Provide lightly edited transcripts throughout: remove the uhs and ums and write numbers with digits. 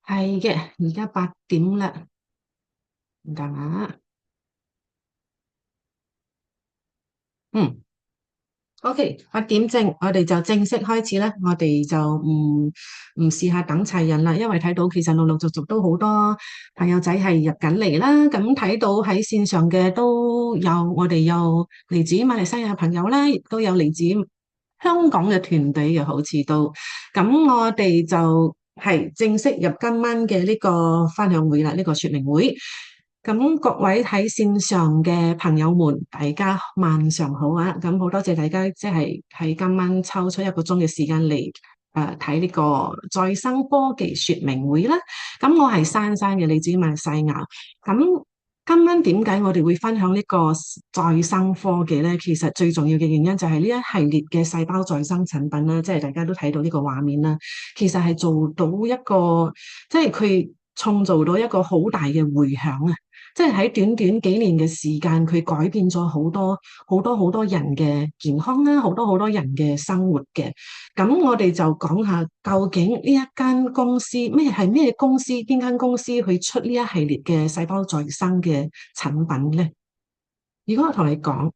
係嘅，而家8點啦，唔該啊。嗯，OK，8點正，我哋就正式開始啦。我哋就唔試下等齊人啦，因為睇到其實陸陸續續都好多朋友仔係入緊嚟啦。咁睇到喺線上嘅都有，我哋有嚟自馬來西亞朋友啦，亦都有嚟自香港嘅團隊嘅，好似都。咁我哋就係正式入今晚嘅呢個分享會啦，呢個說明會。咁各位喺線上嘅朋友們，大家晚上好啊！咁好多謝大家，即係喺今晚抽出1個鐘嘅時間嚟睇呢個再生科技說明會啦。咁我係珊珊嘅，嚟自馬來西亞。咁今晚點解我哋會分享呢個再生科技咧？其實最重要嘅原因就係呢一系列嘅細胞再生產品啦，即係大家都睇到呢個畫面啦。其實係做到一個，即係佢創造到一個好大嘅迴響啊！即係喺短短幾年嘅時間，佢改變咗好多好多好多人嘅健康啦，好多好多人嘅生活嘅。咁我哋就講下究竟呢一間公司咩公司，邊間公司去出呢一系列嘅細胞再生嘅產品咧？如果我同你講，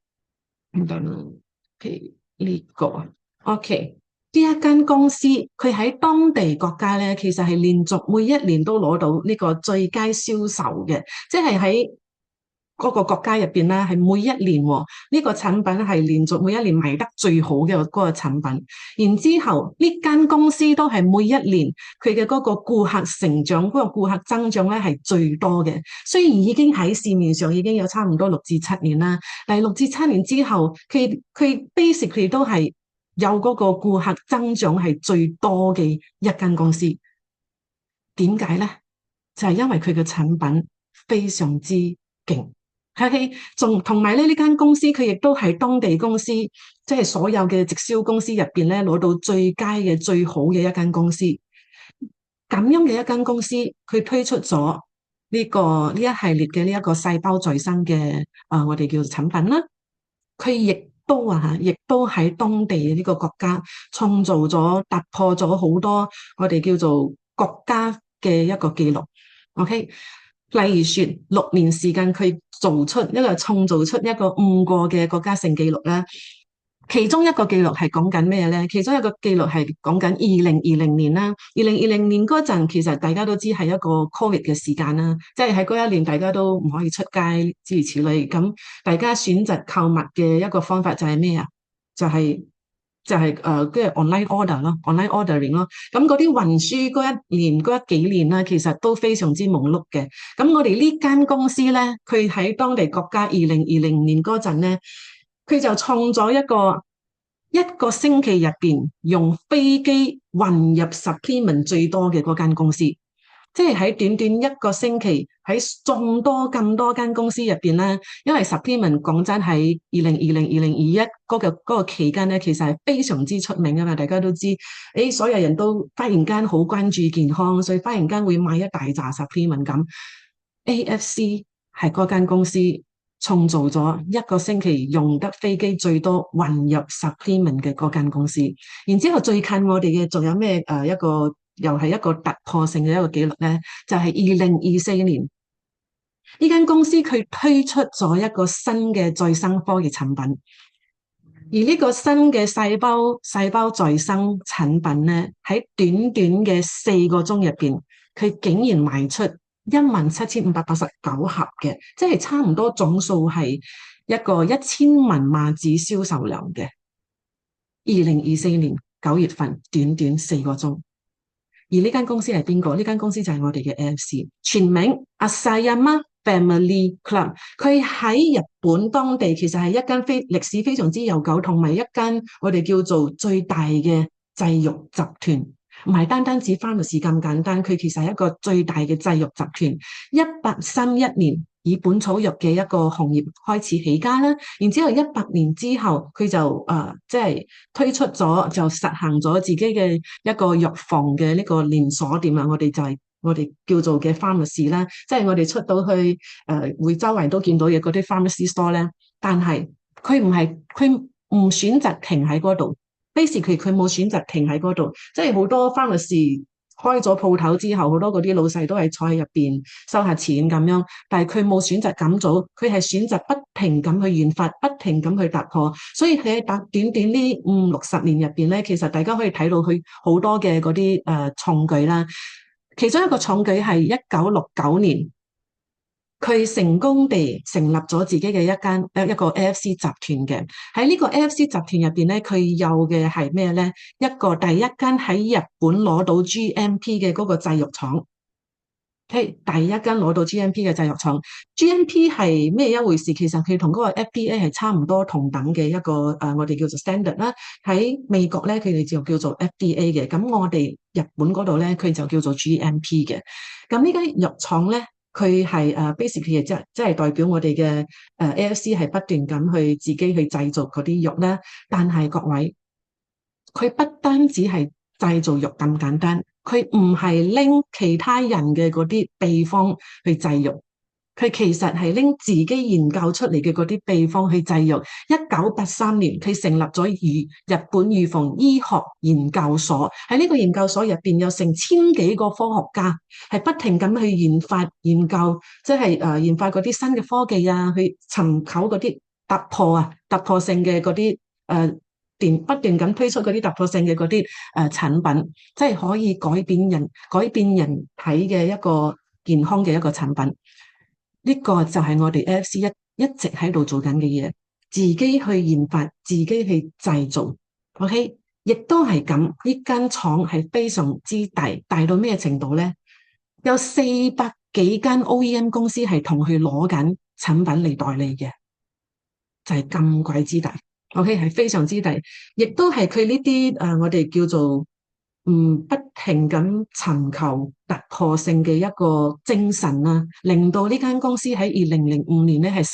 譬如呢個，OK，呢一間公司佢喺當地國家咧，其實係連續每一年都攞到呢個最佳銷售嘅，即係喺嗰個國家入邊咧，係每一年呢個產品係連續每一年賣得最好嘅嗰個產品。然之後呢間公司都係每一年佢嘅嗰個顧客成長，嗰個顧客增長咧係最多嘅。雖然已經喺市面上已經有差唔多6至7年啦，但係6至7年之後，佢 basically 都係有嗰個顧客增長係最多嘅一間公司。點解咧？就係因為佢嘅產品非常之勁。係，仲同埋咧，呢間公司佢亦都係當地公司，即係所有嘅直銷公司入邊咧，攞到最佳嘅最好嘅一間公司。咁樣嘅一間公司，佢推出咗呢一系列嘅呢一個細胞再生嘅我哋叫做產品啦。佢亦都喺當地嘅呢個國家創造咗突破咗好多我哋叫做國家嘅一個記錄。OK，例如說6年時間，佢創造出一個5個嘅國家性記錄啦。其中一個記錄係講緊咩咧？其中一個記錄係講緊2020年啦。2020年嗰陣，其實大家都知係一個 Covid 嘅時間啦，即係喺嗰一年大家都唔可以出街，諸如此類。咁大家選擇購物嘅一個方法就係咩啊？就係跟住 online order 咯，online ordering 咯。咁嗰啲運輸嗰一幾年啦，其實都非常之忙碌嘅。咁我哋呢間公司咧，佢喺當地國家2020年嗰陣咧，佢就創咗一個星期入邊用飛機運入 supplement 最多嘅嗰間公司。即係喺短短一個星期，喺眾多咁多間公司入邊咧，因為 supplement 講真喺2020、2021嗰個期間咧，其實係非常之出名噶嘛，大家都知，所有人都忽然間好關注健康，所以忽然間會買一大扎 supplement 咁。AFC 係嗰間公司創造咗一個星期用得飛機最多運入 supplement 嘅嗰間公司。然之後最近我哋嘅仲有咩又係一個突破性嘅一個紀錄咧，就係2024年呢間公司佢推出咗一個新嘅再生科技產品。而呢個新嘅細胞再生產品咧，喺短短嘅4個鐘入邊，佢竟然賣出17,589盒嘅，即係差唔多總數係一個1000萬碼紙銷售量嘅。2024年9月份，短短4個鐘。而呢間公司係邊個？呢間公司就係我哋嘅 AFC，全名 Asayama Family Club。佢喺日本當地其實係一間歷史非常之悠久，同埋一間我哋叫做最大嘅製藥集團。唔係單單指 pharmacy 咁簡單，佢其實係一個最大嘅製藥集團。1831年以本草藥嘅一個行業開始起家啦，然之後100年之後，佢就即係推出咗，就實行咗自己嘅一個藥房嘅呢個連鎖店啊。我哋叫做嘅 pharmacy 啦，即係我哋出到去會周圍都見到嘅嗰啲 pharmacy store 咧。但係佢唔選擇停喺嗰度，basically佢冇選擇停喺嗰度，即係好多 pharmacy 開咗鋪頭之後，好多嗰啲老細都係坐喺入邊收下錢咁樣，但係佢冇選擇咁做，佢係選擇不停咁去研發，不停咁去突破，所以佢喺短短呢50-60年入邊咧，其實大家可以睇到佢好多嘅嗰啲創舉啦。其中一個創舉係1969年。佢成功地成立咗自己嘅一個 AFC 集團嘅。喺呢個 AFC 集團入邊咧，佢有嘅係咩咧？一個第一間喺日本攞到 GMP 嘅嗰個製肉廠。第一間攞到 GMP 嘅製肉廠。GMP 係咩一回事？其實佢同嗰個 FDA 係差唔多同等嘅一個我哋叫做 standard 啦。喺美國咧，佢哋就叫做 FDA 嘅。咁我哋日本嗰度咧，佢就叫做 GMP 嘅。咁呢間肉廠咧，佢係basically 即係代表我哋嘅AFC 係不斷咁去自己去製造嗰啲肉啦。但係各位，佢不單止係製造肉咁簡單，佢唔係拎其他人嘅嗰啲秘方去製肉，佢其實係拎自己研究出嚟嘅嗰啲秘方去製肉。1983年，佢成立咗日本預防醫學研究所。喺呢個研究所入邊有成千幾個科學家，係不停咁去研發研究，即係研發嗰啲新嘅科技啊，去尋求嗰啲突破性嘅嗰啲不斷咁推出嗰啲突破性嘅嗰啲產品，即係可以改變人體嘅一個健康嘅一個產品。呢個就係我哋 AFC 一直喺度做緊嘅嘢，自己去研發，自己去製造。OK，亦都係咁，呢間廠係非常之大，大到咩程度呢？有400幾間 OEM 公司係同佢攞緊產品嚟代理嘅，就係咁鬼之大。OK， 係非常之大，亦都係佢呢啲我哋叫做不停咁尋求突破性嘅一個精神啦，令到呢間公司喺2005年咧係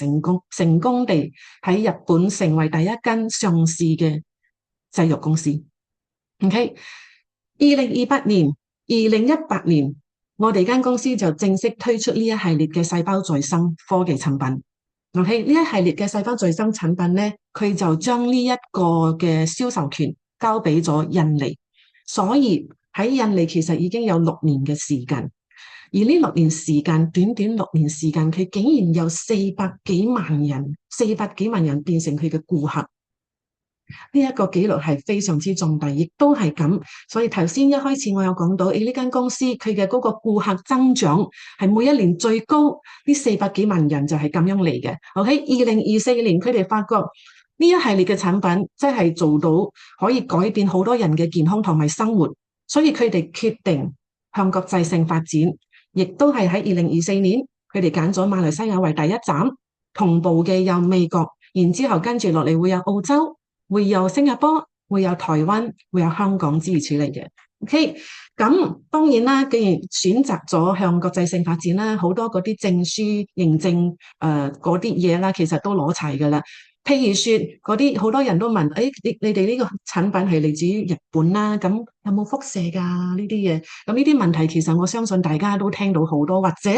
成功地喺日本成為第一間上市嘅製肉公司。OK， 2028年、2018年，我哋間公司就正式推出呢一系列嘅細胞再生科技產品。OK， 呢一系列嘅細胞再生產品咧，佢就將呢一個嘅銷售權交俾咗印尼，所以喺印尼其實已經有6年嘅時間，而呢6年時間，短短6年時間，佢竟然有400幾萬人變成佢嘅顧客。呢一個紀錄係非常之重大，亦都係咁。所以頭先一開始我有講到，呢間公司佢嘅嗰個顧客增長係每一年最高，呢400幾萬人就係咁樣嚟嘅。OK， 2024年佢哋發覺呢一系列嘅產品真係做到可以改變好多人嘅健康同埋生活，所以佢哋決定向國際性發展，亦都係喺2024年佢哋揀咗馬來西亞為第一站，同步嘅有美國，然之後跟住落嚟會有澳洲，會有新加坡，會有台灣，會有香港之類處理嘅。OK， 咁當然啦，既然選擇咗向國際性發展啦，好多嗰啲證書認證嗰啲嘢啦，其實都攞齊㗎啦。譬如說嗰啲好多人都問，你哋呢個產品係嚟自於日本啦，咁有冇輻射㗎呢啲嘢？咁呢啲問題其實我相信大家都聽到好多，或者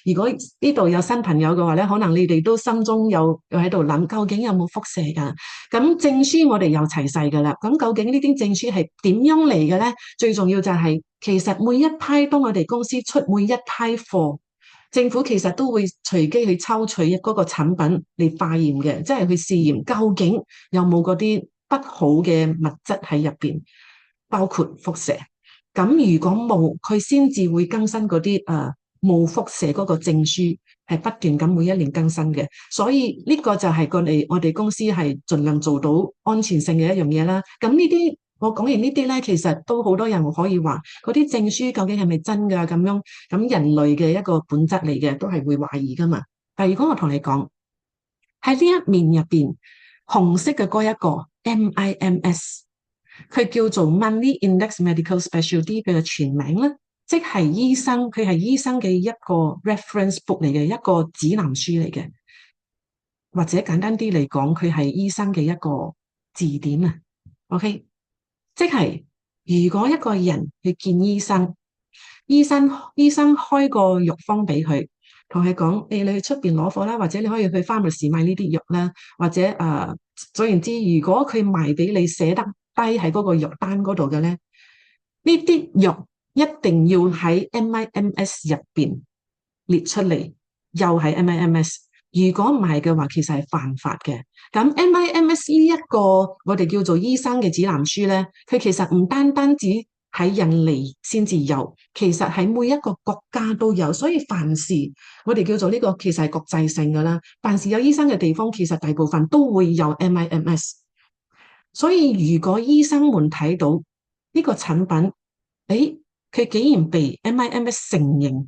如果呢度有新朋友嘅話咧，可能你哋都心中有喺度諗，究竟有冇輻射㗎？咁證書我哋有齊晒㗎啦，咁究竟呢啲證書係點樣嚟嘅咧？最重要就係其實每一批當我哋公司出每一批貨，政府其實都會隨機去抽取嗰個產品嚟化驗嘅，即係去試驗究竟有冇嗰啲不好嘅物質喺入邊，包括輻射。咁如果冇，佢先至會更新嗰啲冇輻射嗰個證書，係不斷咁每一年更新嘅。所以呢個就係我哋公司係盡量做到安全性嘅一樣嘢啦。咁呢啲我講完呢啲咧，其實都好多人可以話嗰啲證書究竟係咪真㗎咁樣？咁人類嘅一個本質嚟嘅，都係會懷疑㗎嘛。但如果我同你講喺呢一面入邊，紅色嘅嗰一個 MIMS， 佢叫做 Monthly Index Medical Specialty 佢嘅全名咧，即係醫生，佢係醫生嘅一個 reference book 嚟嘅，一個指南書嚟嘅，或者簡單啲嚟講，佢係醫生嘅一個字典啊。OK。即係如果一個人去見醫生，醫生開個藥方俾佢，同佢講，你去出邊攞貨啦，或者你可以去 pharmacy 買呢啲藥啦，或者總言之，如果佢賣俾你寫得低喺嗰個藥單嗰度嘅咧，呢啲藥一定要喺 MIMS 入邊列出嚟，又係 MIMS。如果唔係嘅話，其實係犯法嘅。咁 MIMS 呢一個我哋叫做醫生嘅指南書咧，佢其實唔單單止喺印尼先至有，其實喺每一個國家都有。所以凡事我哋叫做呢個其實係國際性噶啦。凡是有醫生嘅地方，其實大部分都會有 MIMS。所以如果醫生們睇到呢個產品，誒，佢竟然被 MIMS 承認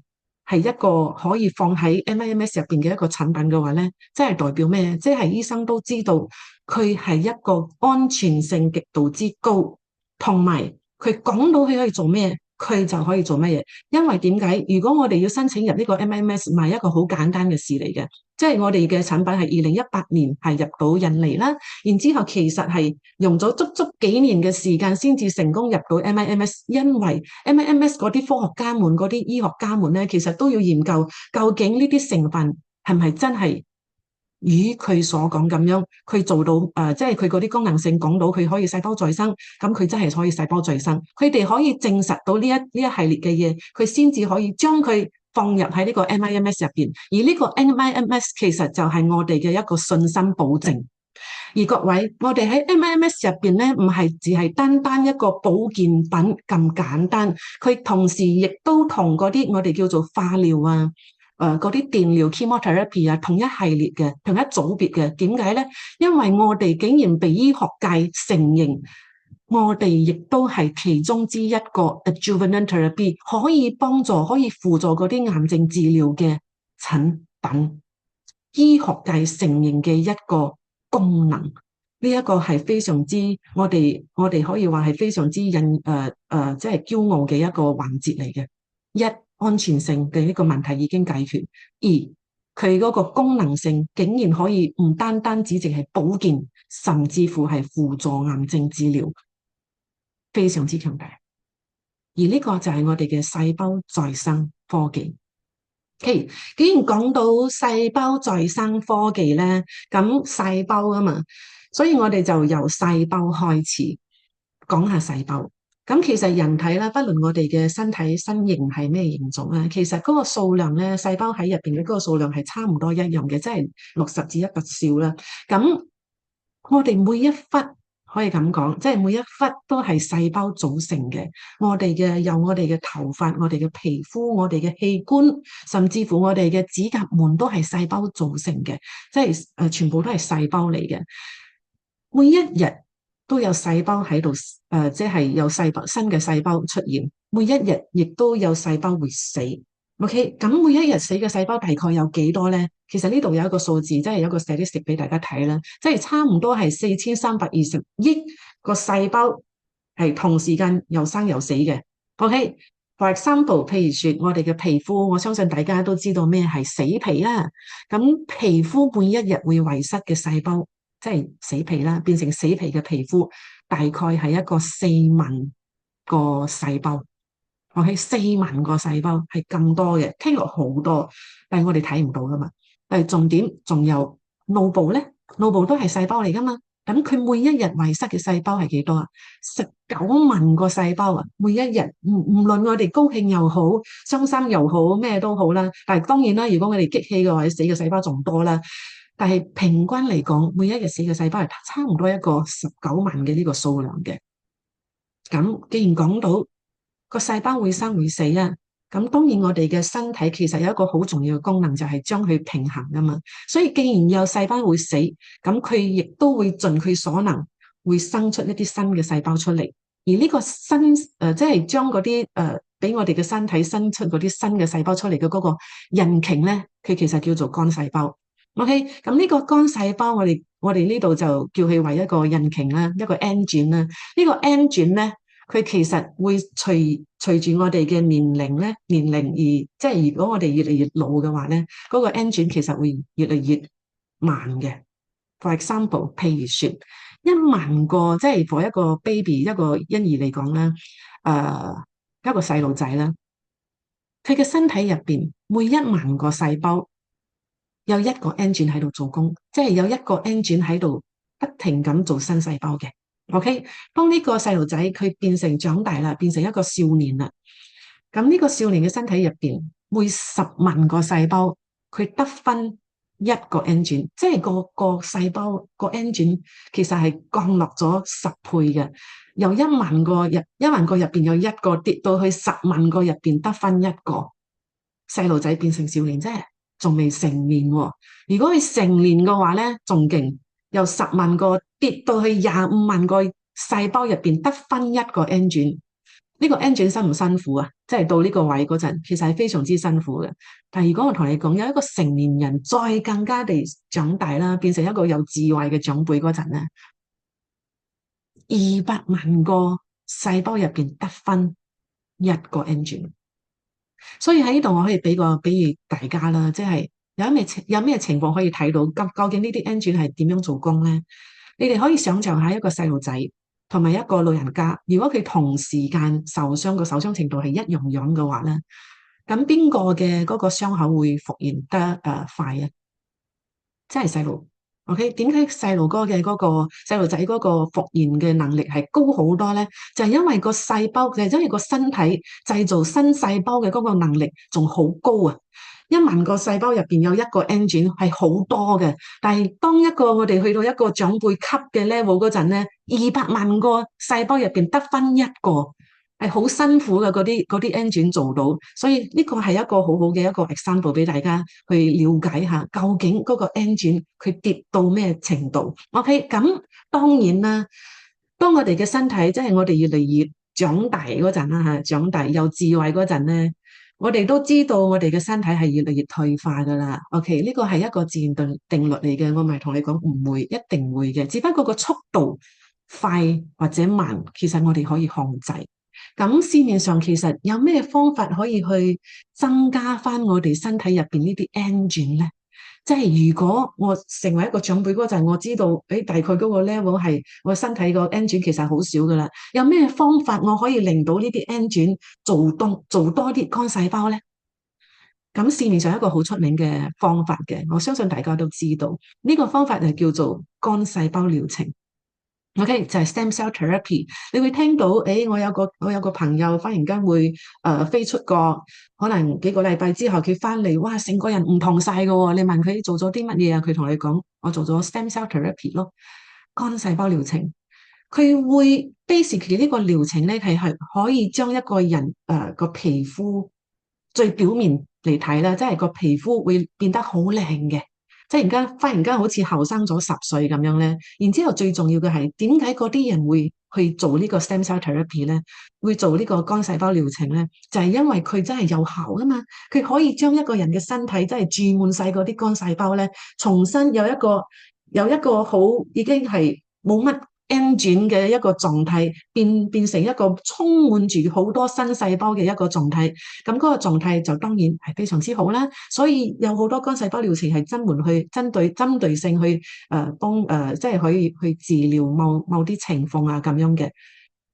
係一個可以放喺 MIMS 入邊嘅一個產品嘅話咧，即係代表咩？即係醫生都知道佢係一個安全性極度之高，同埋佢講到佢可以做咩，佢就可以做乜嘢。因為點解？如果我哋要申請入呢個 MIMS，唔係一個好簡單嘅事嚟嘅。即係我哋嘅產品係2018年係入到印尼啦，然之後其實係用咗足足幾年嘅時間先至成功入到 MIMS，因為 MIMS 嗰啲科學家們、嗰啲醫學家們咧，其實都要研究究竟呢啲成分係咪真係與佢所講咁樣，佢做到即係佢嗰啲功能性講到佢可以細胞再生，咁佢真係可以細胞再生，佢哋可以證實到呢一系列嘅嘢，佢先至可以將佢放入喺呢個 MIMS 入邊，而呢個 MIMS 其實就係我哋嘅一個信心保證。而各位，我哋喺 MIMS 入邊咧，唔係只係單單一個保健品咁簡單，佢同時亦都同嗰啲我哋叫做化療啊、嗰啲電療 chemotherapy 啊，同一系列嘅、同一組別嘅。點解咧？因為我哋竟然被醫學界承認。我哋亦都係其中之一個 adjuvant therapy，可以幫助、可以輔助嗰啲癌症治療嘅產品，醫學界承認嘅一個功能。呢一個係非常之我哋可以話係非常之即係驕傲嘅一個環節嚟嘅。一，安全性嘅呢個問題已經解決；二，佢嗰個功能性竟然可以唔單單只淨係保健，甚至乎係輔助癌症治療。非常之強大，而呢個就係我哋嘅細胞再生科技。既然講到細胞再生科技咧，咁細胞啊嘛，所以我哋就由細胞開始講下細胞。咁其實人體啦，不論我哋嘅身體身形係咩形狀咧，其實嗰個數量咧，細胞喺入邊嘅嗰個數量係差唔多一樣嘅，即係60至100兆啦。咁我哋每一忽。可以咁講，即係每一忽都係細胞組成嘅。有我哋嘅頭髮、我哋嘅皮膚、我哋嘅器官，甚至乎我哋嘅指甲門都係細胞組成嘅，即係全部都係細胞嚟嘅。每一日都有細胞喺度，即係有新嘅細胞出現。每一日亦都有細胞會死。OK，咁每一日死嘅細胞大概有幾多咧？其實呢度有一個數字，即係有一個 statistic 俾大家睇啦，即係差唔多係4320億個細胞係同時間又生又死嘅。OK，for example，譬如說我哋嘅皮膚，我相信大家都知道咩係死皮啦。咁皮膚每一日會遺失嘅細胞，即係死皮啦，變成死皮嘅皮膚，大概係一個4萬個細胞。OK，4萬個細胞係咁多嘅，聽落好多，但係我哋睇唔到噶嘛。但係重點仲有腦部咧，腦部都係細胞嚟噶嘛。咁佢每一日遺失嘅細胞係幾多啊？19萬個細胞啊！每一日唔論我哋高興又好，傷心又好，咩都好啦。但係當然啦，如果我哋激氣嘅話，死嘅細胞仲多啦。但係平均嚟講，每一日死嘅細胞係差唔多一個19萬嘅呢個數量嘅。咁既然講到個細胞會生會死啊，咁當然我哋嘅身體其實有一個好重要嘅功能，就係將佢平衡啊嘛。所以既然有細胞會死，咁佢亦都會盡佢所能，會生出一啲新嘅細胞出嚟。而呢個新即係將嗰啲俾我哋嘅身體生出嗰啲新嘅細胞出嚟嘅嗰個引擎咧，佢其實叫做肝細胞。OK，咁呢個肝細胞我哋呢度就叫佢為一個引擎啦，一個 engine 啦。呢個 engine 咧。佢其實會隨住我哋嘅年齡而即係如果我哋越嚟越老嘅話咧，嗰個 engine 其實會越嚟越慢嘅。For example，譬如說1萬個即係 for 一個 baby 一個嬰兒嚟講啦，一個細路仔啦，佢嘅身體入邊每1萬個細胞有一個 engine 喺度做工，即係有一個 engine 喺度不停咁做新細胞嘅。OK，當呢個細路仔佢變成長大啦，變成一個少年啦，咁呢個少年嘅身體入邊，每10萬個細胞，佢得分一個 engine，即係個細胞個 engine 其實係降落咗10倍嘅，由1萬個入邊有一個跌到去10萬個入邊得分一個。細路仔變成少年啫，仲未成年喎。如果佢成年嘅話咧，仲勁，由10萬個跌到去25萬個細胞入邊得分一個 engine。呢個 engine 辛唔辛苦啊？即係到呢個位嗰陣，其實係非常之辛苦嘅。但係如果我同你講，有一個成年人再更加地長大啦，變成一個有智慧嘅長輩嗰陣咧，200萬個細胞入邊得分一個 engine。所以喺呢度我可以俾個比喻大家啦，即係有咩情況可以睇到，究竟呢啲 engine 係點樣做工咧？你哋可以想象下一個細路仔同埋一個老人家，如果佢同時間受傷，個受傷程度係一樣樣嘅話咧，咁邊個嘅嗰個傷口會復原得快啊？即係細路。OK，點解細路哥嘅嗰個細路仔嗰個復原嘅能力係高好多咧？就係因為個細胞，就係因為個身體製造新細胞嘅嗰個能力仲好高啊！1萬個細胞入邊有一個 engine 係好多嘅，但係當我哋去到一個長輩級嘅 level 嗰陣咧，200萬個細胞入邊得分一個。係好辛苦嘅嗰啲 engine 做到，所以呢個係一個好好嘅一個 example 俾大家去了解下，究竟嗰個 engine 佢跌到咩程度？OK，咁當然啦，當我哋嘅身體即係我哋越嚟越長大嗰陣啦嚇，長大有智慧嗰陣咧，我哋都知道我哋嘅身體係越嚟越退化噶啦。OK，呢個係一個自然定律嚟嘅，我咪同你講唔會，一定會嘅，只不過個速度快或者慢，其實我哋可以控制。咁市面上其實有咩方法可以去增加翻我哋身體入邊呢啲 engine 咧？即係如果我成為一個長輩嗰陣，我知道大概嗰個 level 係我身體個 engine 其實好少噶啦。有咩方法我可以令到呢啲 engine 做多啲幹細胞咧？咁市面上有一個好出名嘅方法嘅，我相信大家都知道呢個方法就叫做幹細胞療程。OK，就係 stem cell therapy。你會聽到，我有個朋友忽然間會飛出國，可能幾個禮拜之後佢翻嚟，哇，成個人唔同晒㗎喎。你問佢做咗啲乜嘢啊？佢同你講，我做咗 stem cell therapy 咯，幹細胞療程。佢會 basically 呢個療程咧係可以將一個人個皮膚最表面嚟睇啦，即係個皮膚會變得好靚嘅。即係忽然間好似後生咗10歲咁樣咧，然之後最重要嘅係點解嗰啲人會去做呢個 stem cell therapy 咧？會做呢個幹細胞療程咧？就係因為佢真係有效啊嘛！佢可以將一個人嘅身體真係注滿晒嗰啲幹細胞咧，重新有一個好已經係冇乜 engine 嘅一個狀態，變成一個充滿住好多新細胞嘅一個狀態。咁嗰個狀態就當然係非常之好啦。所以有好多幹細胞療程係專門去針對性去即係可以去治療某啲情況啊咁樣嘅。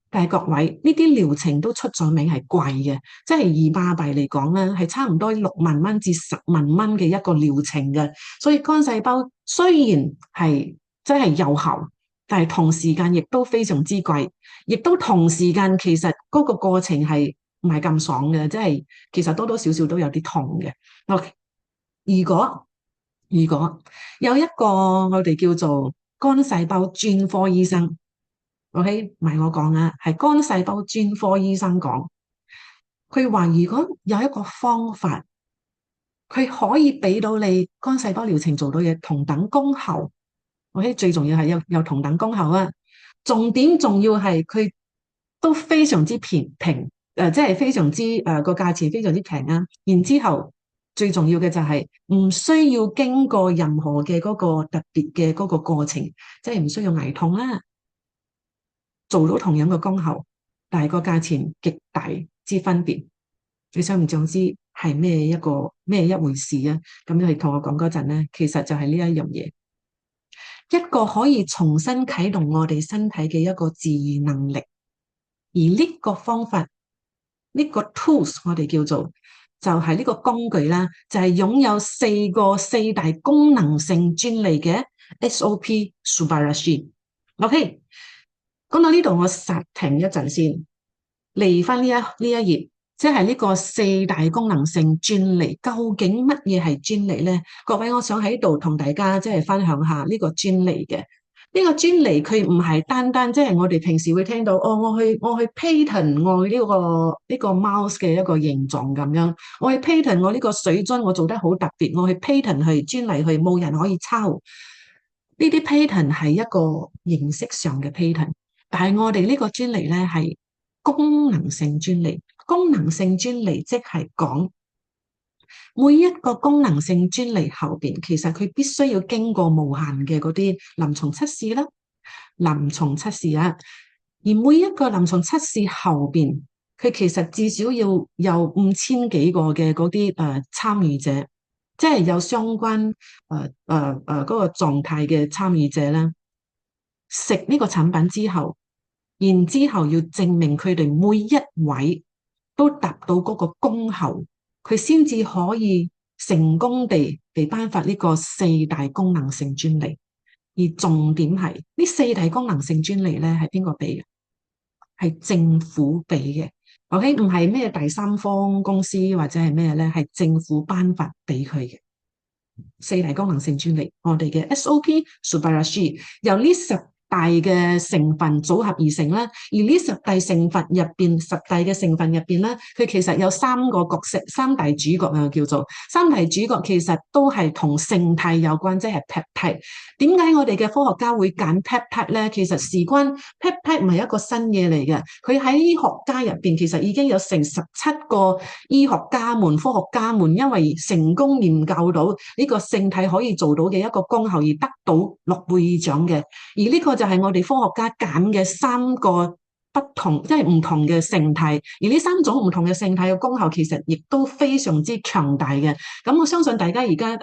但係各位呢啲療程都出咗名係貴嘅，即係以馬幣嚟講咧，係差唔多6萬蚊至10萬蚊嘅一個療程嘅。所以幹細胞雖然係真係有效，但係同時間亦都非常之貴，亦都同時間其實嗰個過程係唔係咁爽嘅，即係其實多多少少都有啲痛嘅。OK，如果有一個我哋叫做肝細胞專科醫生，OK，唔係我講啊，係肝細胞專科醫生講，佢話如果有一個方法，佢可以俾到你肝細胞療程做到嘅同等功效，OK，最重要係有同等功效啊！重點仲要係佢都非常之平，即係非常之個價錢非常之平啊！然之後最重要嘅就係唔需要經過任何嘅嗰個特別嘅嗰個過程，即係唔需要捱痛啦，做到同樣嘅功效，但係個價錢極大之分別。你想唔想知係咩一回事啊？咁你同我講嗰陣咧，其實就係呢一樣嘢。一個可以重新啟動我哋身體嘅一個治癒能力，而呢個方法，呢個 tools 我哋叫做就係呢個工具啦，就係擁有四大功能性專利嘅 SOP Subarashi。OK，講到呢度我剎停一陣先，嚟翻呢一頁即係呢個四大功能性專利。究竟乜嘢係專利咧？各位，我想喺度同大家即係分享下呢個專利嘅。呢個專利佢唔係單單即係我哋平時會聽到哦，我去 patent 我呢個 mouse 嘅一個形狀咁樣，我去 patent 我呢個水樽我做得好特別，我去 patent 去專利去冇人可以抄。呢啲 patent 係一個形式上嘅 patent，但係我哋呢個專利咧係功能性專利。功能性專利即係講每一個功能性專利後邊，其實佢必須要經過無限嘅嗰啲臨床測試啦，臨床測試啊。而每一個臨床測試後邊，佢其實至少要有5000幾個嘅嗰啲參與者，即係有相關嗰個狀態嘅參與者咧，食呢個產品之後，然之後要證明佢哋每一位都達到嗰個功效，佢先至可以成功地被頒發呢個四大功能性專利。而重點係呢四大功能性專利咧，係邊個俾嘅？係政府俾嘅。OK，唔係咩第三方公司或者係咩咧，係政府頒發俾佢嘅四大功能性專利。我哋嘅 SOP Subarashi 由呢10大嘅成分組合而成啦，而呢10大成分入邊，10大嘅成分入邊咧，佢其實有3個角色，三大主角啊，叫做三大主角，其實都係同勝肽有關，即係 peptide。點解我哋嘅科學家會揀 peptide 咧？其實事關 peptide 唔係一個新嘢嚟嘅，佢喺醫學家入邊其實已經有成17個醫學家們、科學家們，因為成功研究到呢個勝肽可以做到嘅一個功效而得到諾貝爾獎嘅，而呢個就係我哋科學家揀嘅3個不同，即係唔同嘅勝肽，而呢3種唔同嘅勝肽嘅功效其實亦都非常之強大嘅。咁我相信大家而家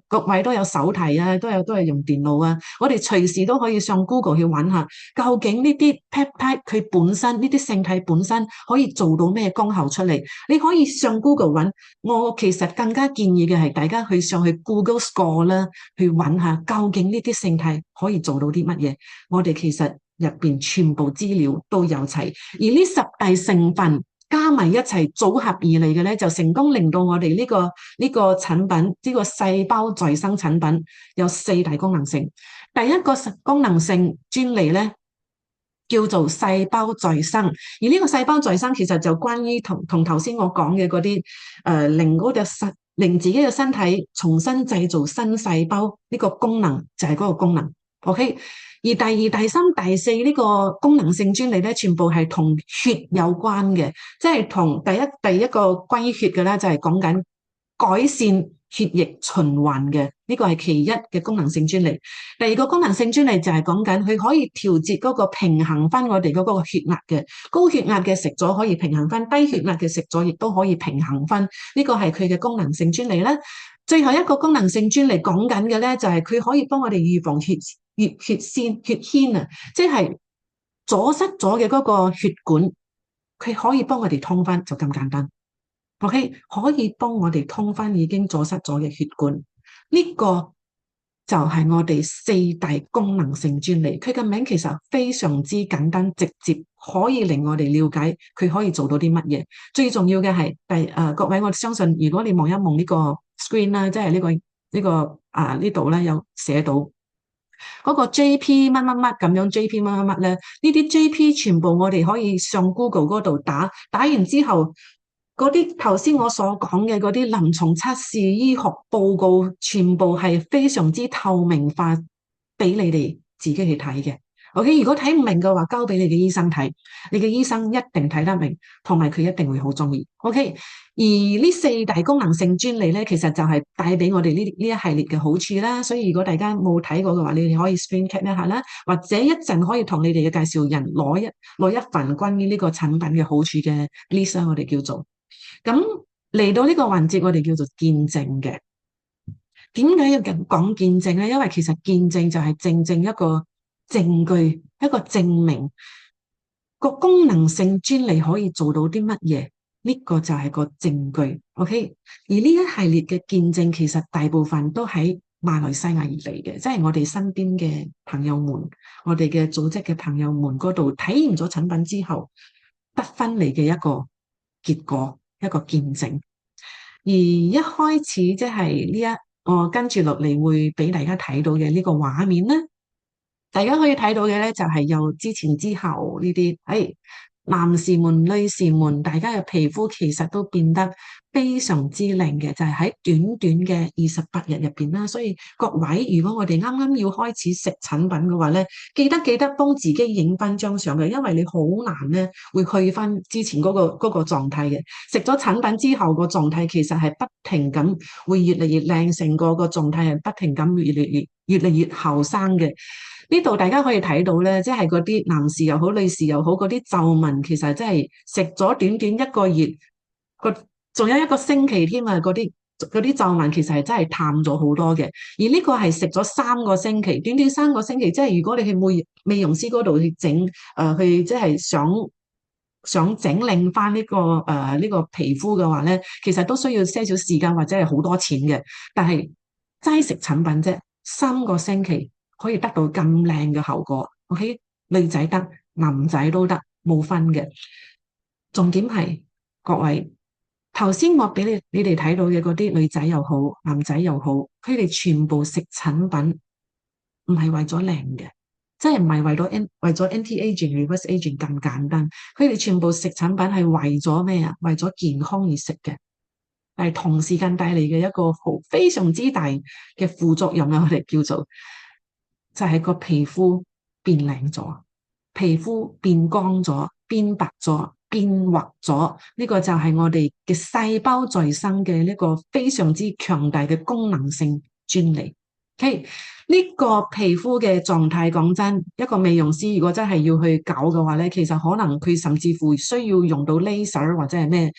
各位都有手提啊，都係用電腦啊，我哋隨時都可以上 Google 去揾下，究竟呢啲 peptide 佢本身呢啲勝肽本身可以做到咩功效出嚟？你可以上 Google 揾。我其實更加建議嘅係大家去上去 Google Score 啦，去揾下究竟呢啲勝肽可以做到啲乜嘢。我哋其實入邊全部資料都有齊，而呢10大成分加埋一齊組合而嚟嘅咧，就成功令到我哋呢個產品，呢個細胞再生產品有4大功能性。第一個功能性專利咧叫做細胞再生，而呢個細胞再生其實就關於同頭先我講嘅嗰啲令自己嘅身體重新製造新細胞呢個功能，就係嗰個功能。OK。而第2、第3、第4呢個功能性專利咧，全部係同血有關嘅，即係同第一個關於血嘅咧，就係講緊改善血液循環嘅，呢個係其一嘅功能性專利。第2個功能性專利就係講緊佢可以調節嗰個平衡翻我哋嗰個血壓嘅，高血壓嘅食咗可以平衡翻，低血壓嘅食咗亦都可以平衡翻，呢個係佢嘅功能性專利啦。最後一個功能性專利講緊嘅咧，就係佢可以幫我哋預防血栓啊，即係阻塞咗嘅嗰個血管，佢可以幫我哋通翻，就咁簡單。OK， 可以幫我哋通翻已經阻塞咗嘅血管，呢個就係我哋4大功能性專利。佢嘅名其實非常之簡單直接，可以令我哋了解佢可以做到啲乜嘢。最重要嘅係各位，我相信如果你望一望呢個 screen 啦，即係呢度咧有寫到嗰個 JP 乜乜乜咁樣 JP 乜乜乜咧，呢啲 JP 全部我哋可以上 Google 嗰度打完之後，嗰啲頭先我所講嘅嗰啲臨床測試、醫學報告，全部係非常之透明化，俾你哋自己去睇嘅。OK， 如果睇唔明嘅話，交俾你嘅醫生睇，你嘅醫生一定睇得明，同埋佢一定會好中意。OK，而呢4大功能性專利咧，其實就係帶俾我哋呢一系列嘅好處啦。所以如果大家冇睇過嘅話，你哋可以 screen cap 一下啦，或者一陣可以同你哋嘅介紹人攞一份關於呢個產品嘅好處嘅 list 啦，我哋叫做。咁嚟到呢個環節，我哋叫做見證嘅。點解要講見證咧？因為其實見證就係正正一個證據，一個證明個功能性專利可以做到啲乜嘢，呢個就係個證據。OK，而呢一系列嘅見證，其實大部分都喺馬來西亞而嚟嘅，即係我哋身邊嘅朋友們，我哋嘅組織嘅朋友們嗰度體驗咗產品之後得分嚟嘅一個結果，一個見證。而一開始即係我跟住落嚟會俾大家睇到嘅呢個畫面咧，大家可以睇到嘅咧就係有之前之後呢啲，男士們、女士們，大家嘅皮膚其實都變得非常之靚嘅，就係喺短短嘅28日入邊啦。所以各位，如果我哋啱啱要開始食產品嘅話咧，記得幫自己影翻張相嘅，因為你好難咧會去翻之前嗰個狀態嘅。食咗產品之後個狀態其實係不停咁會越嚟越靚，成個狀態係不停咁越嚟越後生嘅。呢度大家可以睇到咧，即係嗰啲男士又好，女士又好，嗰啲皺紋其實真係食咗短短一個月，仲有一個星期添啊！嗰啲皺紋其實係真係淡咗好多嘅。而呢個係食咗3個星期，短短3個星期，即係如果你去美容師嗰度去整，去即係想整靚翻呢個皮膚嘅話咧，其實都需要些少時間或者係好多錢嘅。但係齋食產品啫，3個星期。可以得到咁靚嘅效果，OK？女仔得，男仔都得，冇分嘅。重點係各位，頭先我俾你哋睇到嘅嗰啲女仔又好，男仔又好，佢哋全部食產品唔係為咗靚嘅，即係唔係為咗 anti-aging、reverse aging 咁簡單。佢哋全部食產品係為咗咩啊？為咗健康而食嘅，但係同時間帶嚟嘅一個非常之大嘅副作用啊！我哋叫做。就係個皮膚變靚咗，皮膚變光咗，變白咗，變滑咗。呢個就係我哋嘅細胞再生嘅呢個非常之強大嘅功能性專利。OK，呢個皮膚嘅狀態，講真，一個美容師如果真係要去搞嘅話咧，其實可能佢甚至乎需要用到 laser 或者係咩，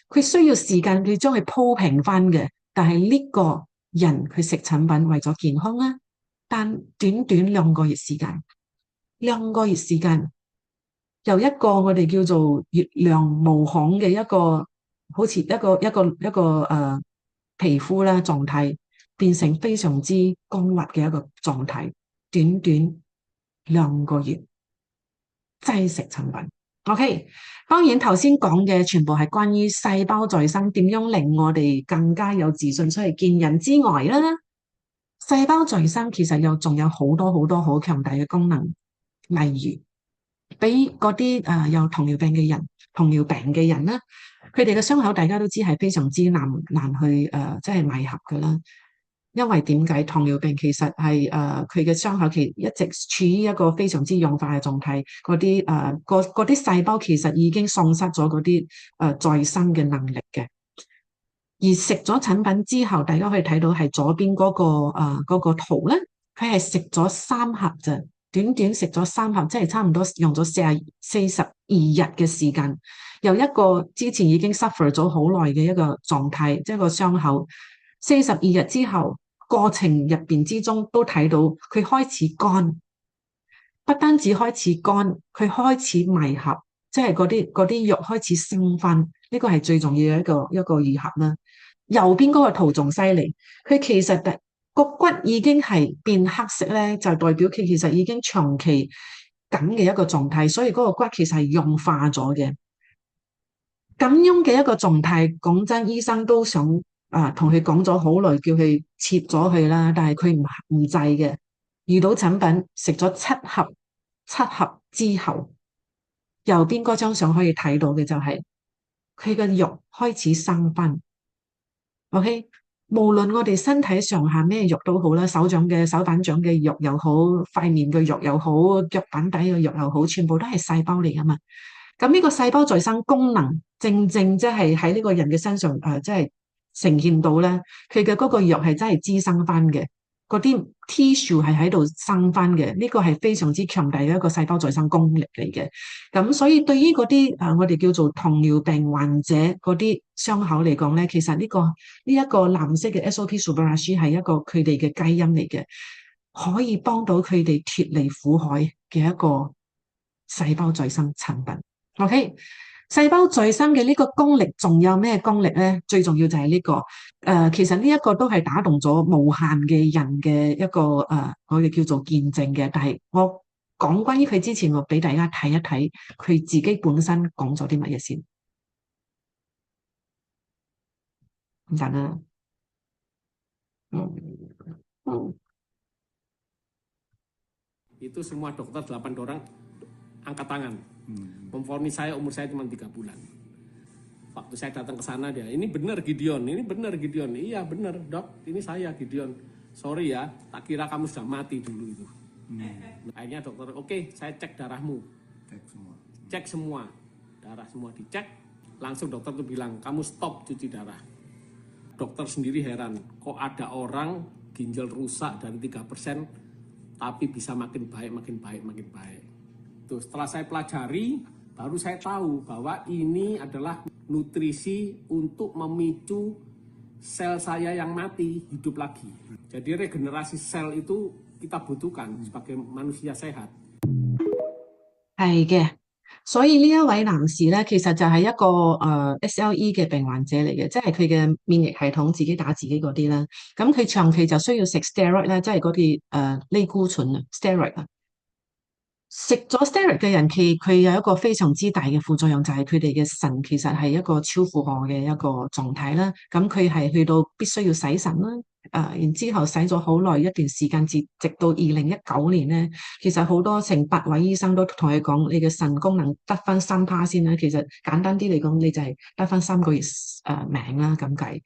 佢需要時間去將佢鋪平翻嘅。但係呢個人佢食產品為咗健康啊！但短短2個月時間由一個我哋叫做月亮毛孔嘅一個好似一個皮膚啦狀態，變成非常之光滑嘅一個狀態，短短2個月齋食產品。OK，當然頭先講嘅全部係關於細胞再生點樣令我哋更加有自信出去見人之外啦。細胞再生其實仲有好多好多好強大嘅功能，例如俾嗰啲有糖尿病嘅人啦，佢哋嘅傷口大家都知係非常之難去即係彌合噶啦。因為點解糖尿病其實係佢嘅傷口其實一直處於一個非常之氧化嘅狀態，嗰啲細胞其實已經喪失咗嗰啲再生嘅能力嘅。而食咗產品之後，大家可以睇到係左邊嗰個圖咧，佢係食咗3盒啫，短短食咗3盒，即係差唔多用咗42日嘅時間，由一個之前已經 suffer 咗好耐嘅一個狀態，即係個傷口42日之後，過程入邊之中都睇到佢開始乾，不單止開始乾，佢開始彌合，即係嗰啲肉開始生翻，呢個係最重要嘅一個愈合啦。右邊嗰個圖仲犀利，佢其實個骨已經係變黑色咧，就代表佢其實已經長期咁嘅一個狀態，所以嗰個骨其實係氧化咗嘅。咁樣嘅一個狀態，講真，醫生都想同佢講咗好耐，叫佢切咗佢啦，但係佢唔制嘅。遇到產品食咗七盒之後，右邊嗰張相可以睇到嘅就係佢嘅肉開始生翻。OK，無論我哋身體上下咩肉都好啦，手板長嘅肉又好，塊面嘅肉又好，腳板底嘅肉又好，全部都係細胞嚟噶嘛。咁呢個細胞再生功能，正正即係喺呢個人嘅身上即係呈現到咧，佢嘅嗰個肉係真係滋生翻嘅，嗰啲 tissue 係喺度生翻嘅，呢個係非常之強大嘅一個細胞再生功力嚟嘅。咁所以對於嗰啲我哋叫做糖尿病患者嗰啲傷口嚟講咧，其實呢一個藍色嘅 SOP Subarashi 係一個佢哋嘅基因嚟嘅，可以幫到佢哋脫離苦海嘅一個細胞再生產品。OK，細胞再生嘅呢個功力仲有咩功力咧？最重要就係呢個其實呢一個都係打動咗無限嘅人嘅一個我哋叫做見證嘅。但係我講關於佢之前，我俾大家睇一睇佢自己本身講咗啲乜嘢先。唔得啦。嗯嗯 Itu semua dokter 8 orang angkat tangan. Memvonis saya, umur saya cuma 3 bulan. Waktu saya datang ke sana dia, ini benar Gideon, ini benar Gideon. Iya benar dok, ini saya Gideon. Sorry ya, tak kira kamu sudah mati dulu itu. Akhirnya dokter, oke, saya cek darahmu. Cek semua. Darah semua dicek. Langsung dokter tuh bilang, kamu stop cuci darah. Dokter sendiri heran, kok ada orang ginjal rusak dari 3%, tapi bisa makin baik, makin baik, makin baik. Tuh, setelah saya pelajari, baru saya tahu bahwa ini adalah nutrisi untuk memicu sel saya yang mati hidup lagi. Jadi regenerasi sel itu kita butuhkan sebagai manusia sehat. 係嘅，所以呢一位男士咧，其實就係一個SLE 嘅病患者嚟嘅，即係佢嘅免疫系統自己打自己嗰啲啦。咁佢長期就需要食 steroid 咧，即係嗰啲類固醇啊 steroid 啊。食咗 steroid 嘅人，佢有一個非常之大嘅副作用，就係佢哋嘅腎其實係一個超負荷嘅一個狀態啦。咁佢係去到必須要洗腎啦。然之後洗咗好耐一段時間，直到2019年咧，其實好多成百位醫生都同佢講，你嘅腎功能得翻3%先啦。其實簡單啲嚟講，你就係得翻3個月命啦咁計。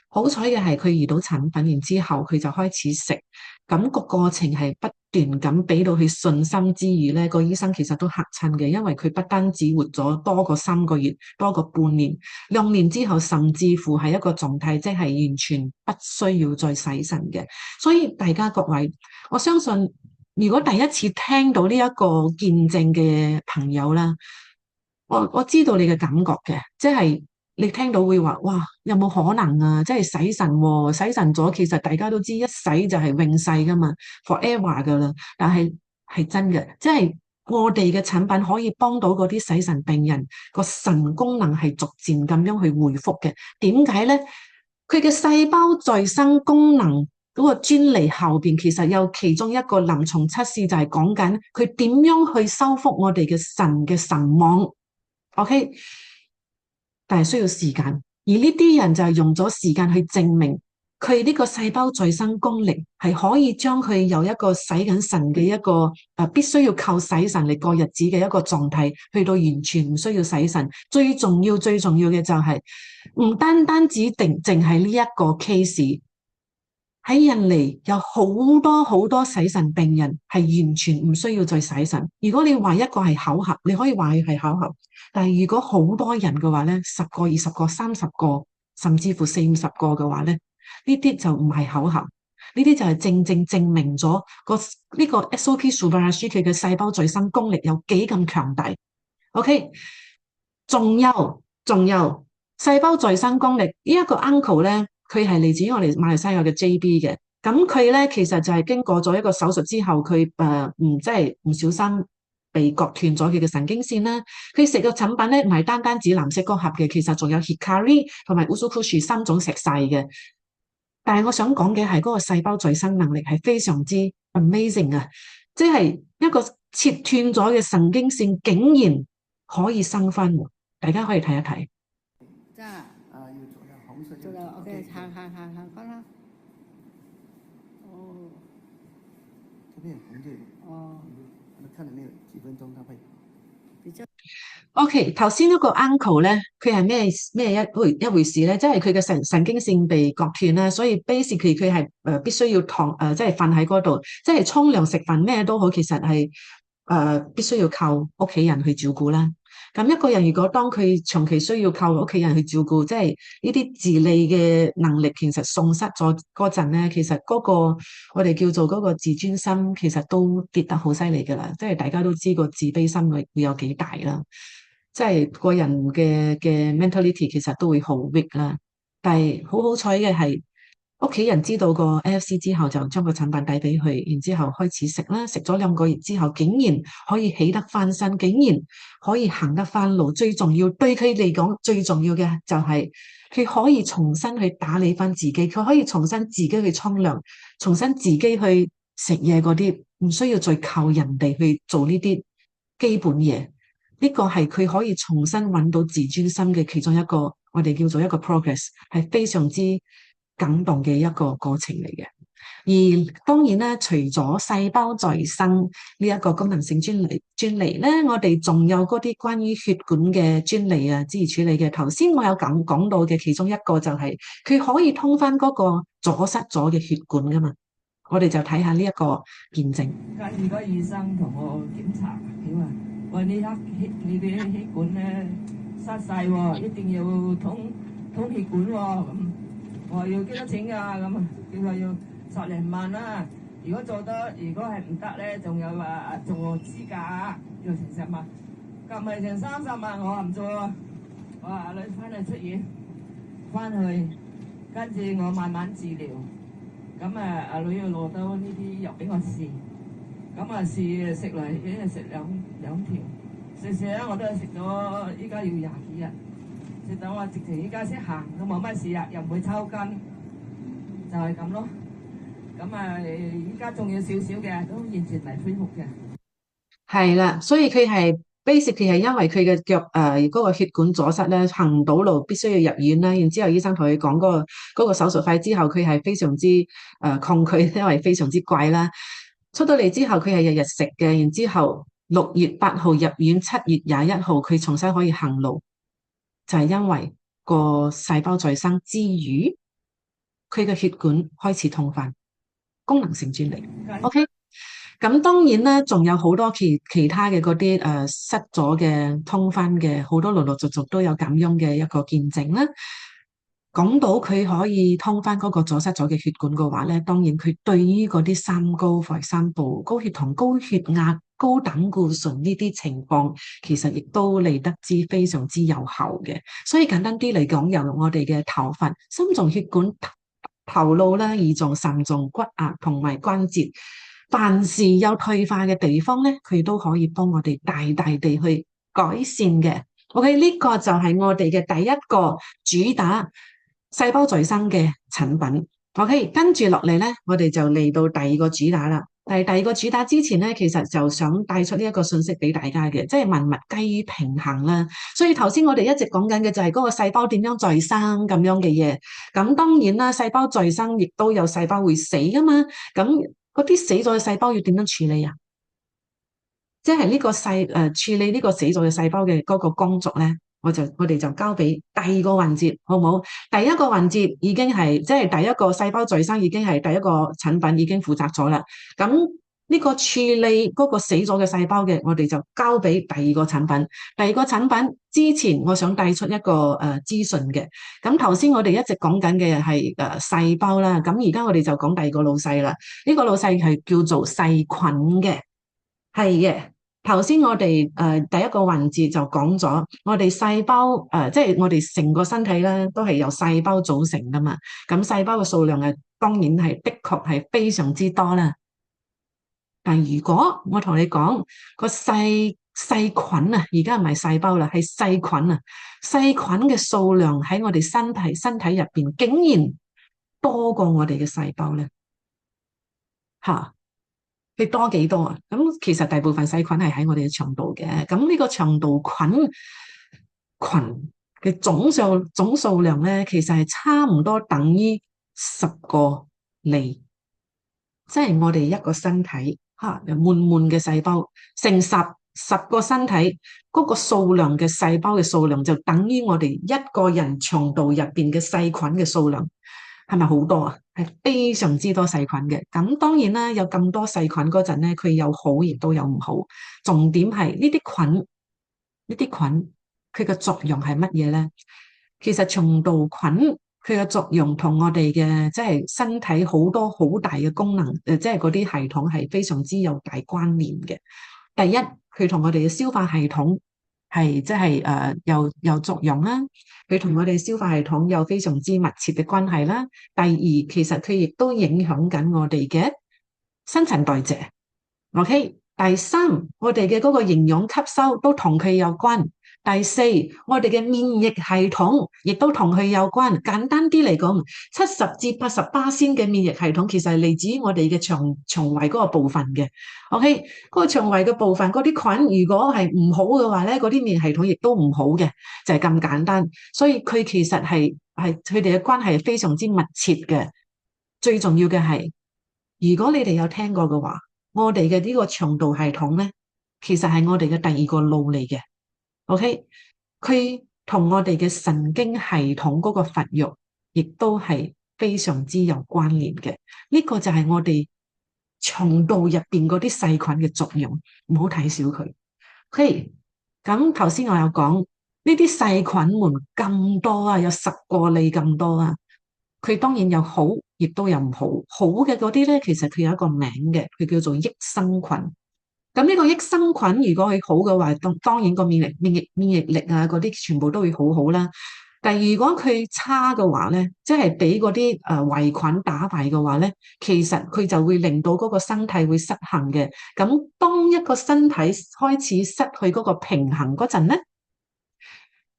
好彩嘅係佢遇到產品，然之後佢就開始食，咁個過程係不斷咁俾到佢信心之餘咧，個醫生其實都嚇親嘅，因為佢不單止活咗多過3個月，多過半年，2年之後甚至乎係一個狀態，即係完全不需要再洗腎嘅。所以大家各位，我相信如果第一次聽到呢一個見證嘅朋友啦，我知道你嘅感覺嘅，即係你聽到會話，哇，有冇可能啊？即係洗腎喎，洗腎咗，其實大家都知一洗就係永世噶嘛，forever 噶啦。但係係真嘅，即係我哋嘅產品可以幫到嗰啲洗腎病人個腎功能係逐漸咁樣去恢復嘅。點解咧？佢嘅細胞再生功能嗰個專利後邊其實有其中一個臨床測試就係講緊佢點樣去修復我哋嘅腎嘅腎網。OK，但係需要時間，而呢啲人就係用咗時間去證明佢呢個細胞再生功力係可以將佢由一個洗緊腎嘅一個必須要靠洗腎嚟過日子嘅一個狀態，去到完全唔需要洗腎。最重要嘅就係唔單單止淨係呢一個 case。喺印尼有好多好多洗腎病人係完全唔需要再洗腎。如果你話一個係巧合，你可以話佢係巧合，但係如果好多人嘅話咧，10個、20個、30個，甚至乎40、50個嘅話咧，呢啲就唔係巧合，呢啲就係正正證明咗呢個 SOP Subarashi 佢嘅細胞再生功力有幾咁強大。OK，仲有細胞再生功力呢一個 uncle 咧。佢係嚟自我哋馬來西亞嘅 JB 嘅，咁佢咧其實就係經過咗一個手術之後，佢即係唔小心被割斷咗佢嘅神經線啦。佢食嘅產品咧唔係單止藍色嗰盒嘅，其實仲有 Hikari 同埋 Usukushi 3種食晒嘅。但係我想講嘅係嗰個細胞再生能力係非常之 amazing 啊！即係一個切斷咗嘅神經線，竟然可以生返，大家可以睇一睇。做了 OK， 行，快啦。哦，这边红这里。哦，看了没有？几分鐘它會。OK，頭先嗰個 uncle 咧，佢係咩一回事咧？即係佢嘅神經線被割斷啦，所以 basically 佢係必須要即係瞓喺嗰度，即係沖涼食飯咩都好，其實係必須要靠屋企人去照顧啦。咁一個人如果當佢長期需要靠屋企人去照顧，即係呢啲自理嘅能力其實喪失咗嗰陣咧，其實嗰個我哋叫做嗰個自尊心，其實都跌得好犀利㗎啦。即係大家都知個自卑心會有幾大啦。即係個人嘅 mentality 其實都會好 weak 啦。但係好彩嘅係屋企人知道個 AFC 之後，就將個產品遞俾佢，然之後開始食啦。食咗2個月之後，竟然可以起得翻身，竟然可以行得翻路。最重要對佢嚟講，最重要嘅就係佢可以重新去打理翻自己，佢可以重新自己去沖涼，重新自己去食嘢嗰啲，唔需要再靠人哋去做呢啲基本嘢。呢個係佢可以重新揾到自尊心嘅其中一個我哋叫做一個 progress， 係非常之感動嘅一個過程嚟嘅。而當然咧，除咗細胞再生呢一個功能性專利咧，我哋仲有嗰啲關於血管嘅專利啊，之類處理嘅。頭先我有講到嘅其中一個就係佢可以通翻嗰個阻塞咗嘅血管噶嘛。我哋就睇下呢一個見證。跟住個醫生同我檢查，佢話：喂，你啲血管咧塞晒喎，一定要通血管喎。咁我話要幾多錢㗎？咁啊，佢話要10零萬啦。如果係唔得咧，仲有話做支架要成10萬，夾埋成30萬，我話唔做啊。我話阿女翻去出院，翻去跟住我慢慢治療。咁啊，阿女要攞到呢啲藥俾我試，咁啊試食嚟，一日食兩條，食咧我都係食咗，依家要20幾日，食到我直情依家識行都冇乜事啊，又唔會抽筋，就係咁咯。咁啊，依家仲有少少嘅，都完全未恢復嘅。係啦，所以佢係 basically 係因為佢嘅腳嗰個血管阻塞咧，行唔到路，必須要入院啦。然之後醫生同佢講嗰個手術費之後，佢係非常之抗拒，因為非常之貴啦。出到嚟之後，佢係日日食嘅。然之後6月8號入院，7月21號佢重新可以行路，就係因為個細胞再生之餘，佢嘅血管開始通翻，功能性專利。OK。咁當然啦，仲有好多其他嘅嗰啲塞咗嘅通翻嘅，好多陸陸續續都有咁樣嘅一個見證啦。講到佢可以通翻嗰個阻塞咗嘅血管嘅話咧，當然佢對於嗰啲三高，for example，高血糖、高血壓、高膽固醇呢啲情況，其實亦都嚟得之非常之有效嘅。所以簡單啲嚟講，由我哋嘅頭髮、心臟血管、頭腦啦、胰臟、腎臟、骨骼同埋關節。凡是有退化嘅地方咧，佢都可以幫我哋大大地去改善嘅。OK，呢個就係我哋嘅第一個主打細胞再生嘅產品。OK，跟住落嚟咧，我哋就嚟到第二個主打啦。第二個主打之前咧，其實就想帶出呢一個信息俾大家嘅，即係萬物皆於平衡啦。所以頭先我哋一直講緊嘅就係嗰個細胞點樣再生咁樣嘅嘢。咁當然啦，細胞再生亦都有細胞會死噶嘛。咁嗰啲死咗嘅細胞要點樣處理啊？即係呢個處理呢個死咗嘅細胞嘅嗰個工作咧，我哋就交俾第二個環節，好唔好？第一個環節已經係即係第一個細胞再生已經係第一個產品已經負責咗啦。咁呢個處理嗰個死咗嘅細胞嘅，我哋就交俾第二個產品。第二個產品之前，我想帶出一個資訊嘅。咁頭先我哋一直講緊嘅係細胞啦，咁而家我哋就講第二個老細啦。呢個老細係叫做細菌嘅，係嘅。頭先我哋第一個環節就講咗，我哋細胞即係我哋成個身體咧都係由細胞組成噶嘛。咁細胞嘅數量當然係的確係非常之多啦。但如果我同你講個細菌啊，而家唔係細胞啦，係細菌啊，細菌嘅數量喺我哋身體入邊竟然多過我哋嘅細胞咧，吓，你多幾多啊？咁其實大部分細菌係喺我哋嘅腸道嘅，咁呢個腸道菌嘅總數量咧，其實係差唔多等於10個你，即係我哋一個身體。滿滿嘅細胞乘十個身體嗰個數量嘅細胞嘅數量就等於我哋一個人腸道入邊嘅細菌嘅數量，係咪好多啊？係非常之多細菌嘅。咁當然啦，有咁多細菌嗰陣咧，佢有好亦都有唔好。重點係呢啲菌佢嘅作用係乜嘢咧？其實腸道菌佢嘅作用同我哋嘅即係身體好多好大嘅功能，即係嗰啲系統係非常之有大關聯嘅。第一，佢同我哋嘅消化系統係即係有作用啦。佢同我哋消化系統有非常之密切嘅關係啦。第二，其實佢亦都影響緊我哋嘅新陳代謝。OK，第三，我哋嘅嗰個營養吸收都同佢有關。第四，我哋嘅免疫系統亦都同佢有關。簡單啲嚟講，70%至80%嘅免疫系統其實係嚟自我哋嘅腸胃嗰個部分嘅。OK，嗰個腸胃嘅部分嗰啲菌，如果係唔好嘅話咧，嗰啲免疫系統亦都唔好嘅，就係咁簡單。所以佢其實係佢哋嘅關係係非常之密切嘅。最重要嘅係，如果你哋有聽過嘅話，我哋嘅呢個腸道系統咧，其實係我哋嘅第二個腦嚟嘅。OK，佢同我哋嘅神經系統嗰個發育，亦都係非常之有關聯嘅。呢個就係我哋腸道入邊嗰啲細菌嘅作用，唔好睇小佢。OK，咁頭先我有講呢啲細菌們咁多啊，有10個哩咁多啊。佢當然有好，亦都有唔好。好嘅嗰啲咧，其實佢有一個名嘅，佢叫做益生菌。咁呢個益生菌如果佢好嘅話，當然個免疫力啊嗰啲全部都會好好啦。但係如果佢差嘅話咧，即係俾嗰啲壞菌打敗嘅話咧，其實佢就會令到嗰個身體會失衡嘅。咁當一個身體開始失去嗰個平衡嗰陣咧，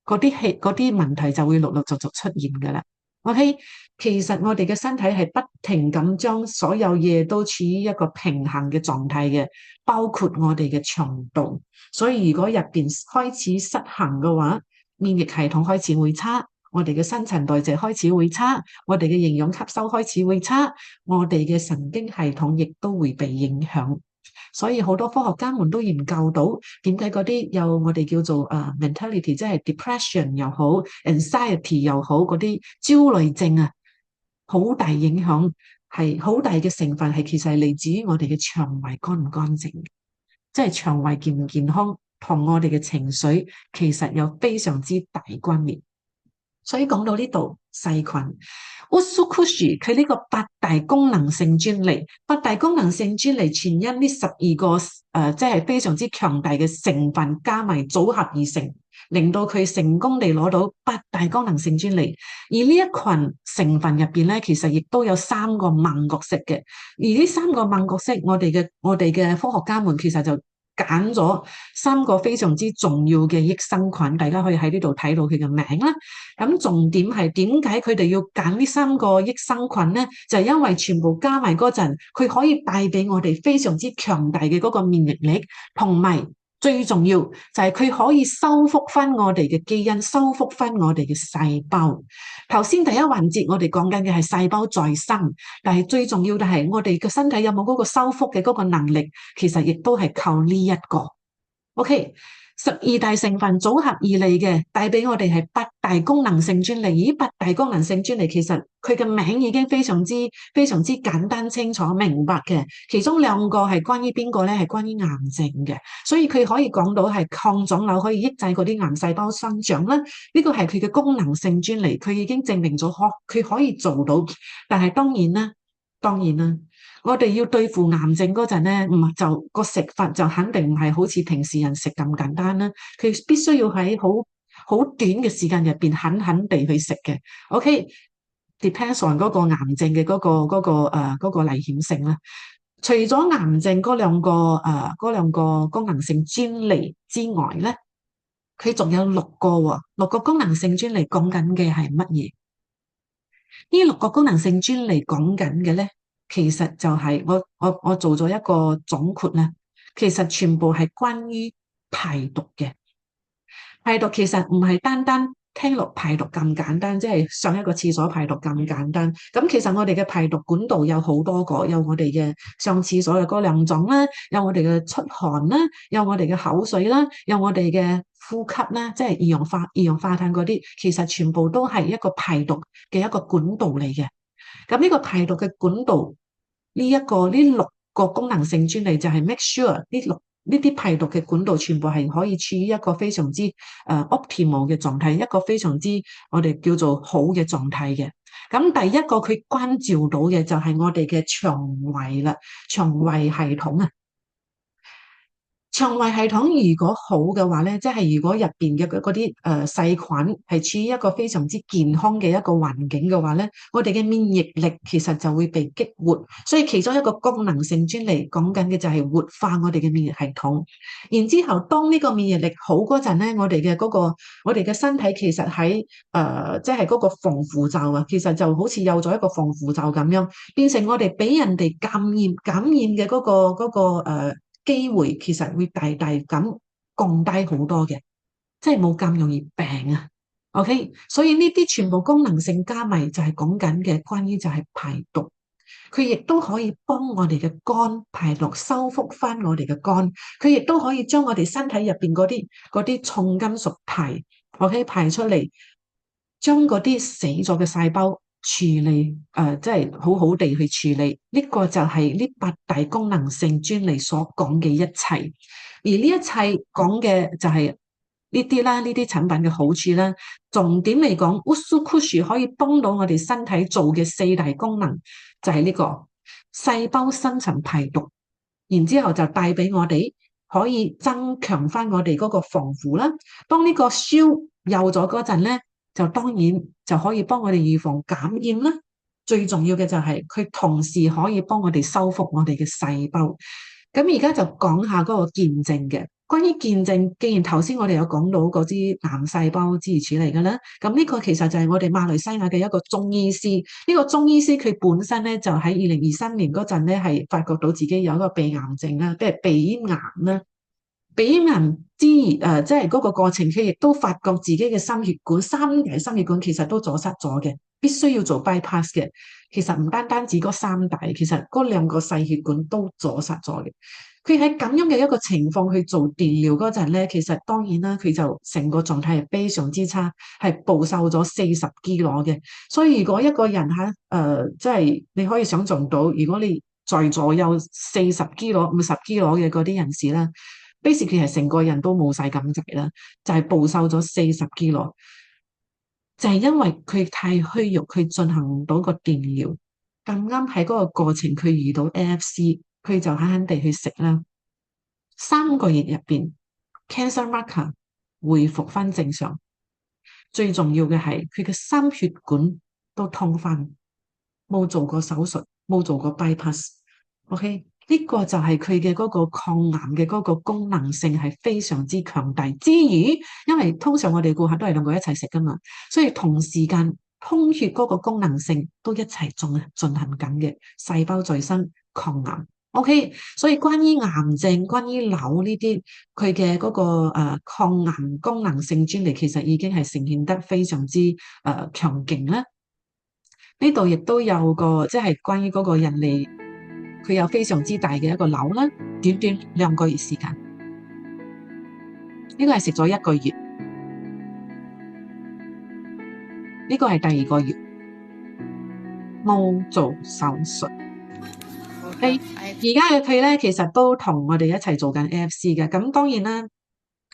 嗰啲問題就會陸陸續續出現㗎啦。OK，其實我哋嘅身體係不停咁將所有嘢都處於一個平衡嘅狀態嘅，包括我哋嘅腸道。所以如果入邊開始失衡嘅話，免疫系統開始會差，我哋嘅新陳代謝開始會差，我哋嘅營養吸收開始會差，我哋嘅神經系統亦都會被影響。所以好多科學家們都研究到點解嗰啲有我哋叫做mentality，即係 depression 又好 ，anxiety 又好，嗰啲焦慮症啊，好大影響，係好大嘅成分係其實係嚟自於我哋嘅腸胃乾唔乾淨，即係腸胃健唔健康同我哋嘅情緒其實有非常之大關聯。所以講到呢度，細菌，Utsukushi 佢呢個8大功能性專利，8大功能性專利全因呢12個即係非常之強大嘅成分加埋組合而成，令到佢成功地攞到8大功能性專利。而呢一群成分入邊咧，其實亦都有3個猛角色嘅。而呢3個猛角色，我哋嘅科學家們其實就揀咗3個非常之重要嘅益生菌，大家可以喺呢度睇到佢嘅名啦。咁重點係點解佢哋要揀呢3個益生菌呢？就係因為全部加埋嗰陣，佢可以帶俾我哋非常之強大嘅嗰個免疫力，同埋最重要就係佢可以修復翻我哋嘅基因，修復翻我哋嘅細胞。頭先第一環節我哋講緊嘅係細胞再生，但係最重要嘅係我哋嘅身體有冇嗰個修復嘅嗰個能力，其實亦都係靠呢一個。OK。12大成分組合而嚟嘅，帶俾我哋係8大功能性專利。而8大功能性專利其實佢嘅名已經非常之簡單清楚明白嘅。其中2個係關於邊個咧？係關於癌症嘅，所以佢可以講到係抗腫瘤，可以抑制嗰啲癌細胞生長啦。呢個係佢嘅功能性專利，佢已經證明咗佢可以做到。但係當然啦。我哋要對付癌症嗰陣咧，就個食法就肯定唔係好似平時人食咁簡單啦。佢必須要喺好短嘅時間入邊狠地去食嘅。OK，depends on 嗰個癌症嘅嗰個危險性啦。除咗癌症嗰兩個功能性專利之外咧，佢仲有6個喎，6個功能性專利講緊嘅係乜嘢？呢6個功能性專利講緊嘅咧，其實就係我做咗一個總括啦。其實全部係關於排毒嘅。排毒其實唔係單單聽落排毒咁簡單，即係上一個廁所排毒咁簡單。咁其實我哋嘅排毒管道有好多個，有我哋嘅上廁所嘅嗰2種啦，有我哋嘅出汗啦，有我哋嘅口水啦，有我哋嘅呼吸啦，即係二氧化碳嗰啲，其實全部都係一個排毒嘅一個管道嚟嘅。咁呢個排毒嘅管道，呢6個功能性專利就係 make sure 呢啲排毒嘅管道全部係可以處於一個非常之optimal 嘅狀態，一個非常之我哋叫做好嘅狀態嘅。咁第一個佢關照到嘅就係我哋嘅腸胃啦，腸胃系統啊。腸胃系統如果好嘅話咧，即係如果入邊嘅嗰啲細菌係處於一個非常之健康嘅一個環境嘅話咧，我哋嘅免疫力其實就會被激活。所以其中一個功能性專利講緊嘅就係活化我哋嘅免疫系統。然之後，當呢個免疫力好嗰陣咧，我哋嘅身體其實喺即係嗰個防護罩啊，其實就好似有咗一個防護罩咁樣，變成我哋俾人哋感染嘅機會其實會大大咁降低好多嘅，即係冇咁容易病啊。OK，所以呢啲全部功能性加埋就係講緊嘅關於就係排毒，佢亦都可以幫我哋嘅肝排毒，修復翻我哋嘅肝，佢亦都可以將我哋身體入邊嗰啲重金屬排出嚟，將嗰啲死咗嘅細胞處理，即係好好地去處理。呢個就係呢八大功能性專利所講嘅一切，而呢一切講嘅就係呢啲啦，呢啲產品嘅好處啦。重點嚟講，Usukushi 可以幫到我哋身體做嘅四大功能就係呢個細胞新陳排毒，然之後就帶俾我哋可以增強翻我哋嗰個防護啦。當呢個燒有咗嗰陣咧，就當然就可以幫我哋預防感染啦。最重要嘅就係佢同時可以幫我哋修復我哋嘅細胞。咁而家就講下嗰個見證嘅。關於見證，既然頭先我哋有講到嗰啲癌細胞之類嚟嘅啦，咁呢個其實就係我哋馬來西亞嘅一個中醫師。呢個中醫師佢本身咧就喺2023年嗰陣咧係發覺到自己有一個鼻癌症啦，即係鼻咽癌啦。鼻咽癌即係嗰個過程，佢亦都發覺自己嘅心血管三大心血管其實都阻塞咗嘅，必須要做 bypass 嘅。其實唔單單止嗰三大，其實嗰兩個細血管都阻塞咗嘅。佢喺咁樣嘅一個情況去做電療嗰陣咧，其實當然啦，佢就成個狀態係非常之差，係暴瘦咗40 kg嘅。所以如果一個人即係你可以想象到，如果你在座有40 kg、50 kg 嘅嗰啲人士啦，basically 係成個人都冇晒咁滯啦，就係暴瘦咗40 kg，就係因為佢太虛弱，佢進行唔到個電療，咁啱喺嗰個過程佢遇到 AFC。佢就狠狠地去食啦，3個月入邊 cancer marker 恢復翻正常，最重要嘅係佢嘅心血管都通翻，冇做過手術，冇做過 bypass。OK，呢個就係佢嘅嗰個抗癌嘅嗰個功能性係非常之強大。之餘，因為通常我哋顧客都係兩個一齊食噶嘛，所以同時間通血嗰個功能性都一齊進行緊嘅，細胞再生抗癌。OK，所以關於癌症、關於瘤呢啲，佢嘅嗰個抗癌功能性專利其實已經係呈現得非常之強勁啦。呢度亦都有個即係關於嗰個人嚟，佢有非常之大嘅一個瘤啦，短短2個月時間，呢個係食咗1個月，呢個係第2個月，冇做手術。而家嘅佢咧，其實都同我哋一齊做緊 AFC 嘅。咁當然啦，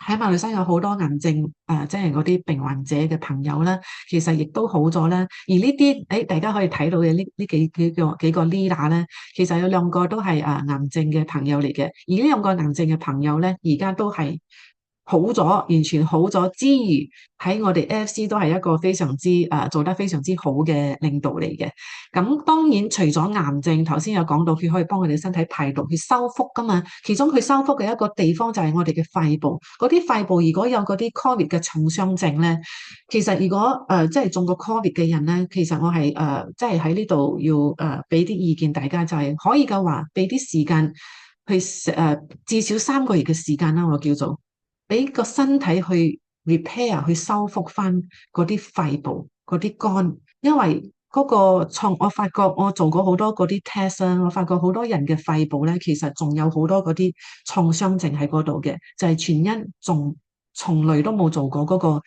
喺馬來西亞有好多癌症即係嗰啲病患者嘅朋友啦，其實亦都好咗啦。而呢啲大家可以睇到嘅呢幾個 leader 咧，其實有2個都係癌症嘅朋友嚟嘅。而呢2個癌症嘅朋友咧，而家都係好咗，完全好咗之餘，喺我哋 AFC 都係一個非常之做得非常之好嘅領導嚟嘅。咁當然除咗癌症，頭先有講到佢可以幫我哋身體排毒去修復噶嘛。其中佢修復嘅一個地方就係我哋嘅肺部。嗰啲肺部如果有嗰啲 COVID 嘅重傷症咧，其實如果即係中過 COVID 嘅人咧，其實我係即係喺呢度要俾啲意見大家，就係可以嘅話俾啲時間去至少3個月嘅時間啦，我叫做。俾個身體去 repair 去修復翻嗰啲肺部嗰啲肝，因為嗰個我發覺我做過好多嗰啲 test 啦，我發覺好多人嘅肺部咧，其實仲有好多嗰啲創傷症喺嗰度嘅，就係全因從來都冇做過嗰個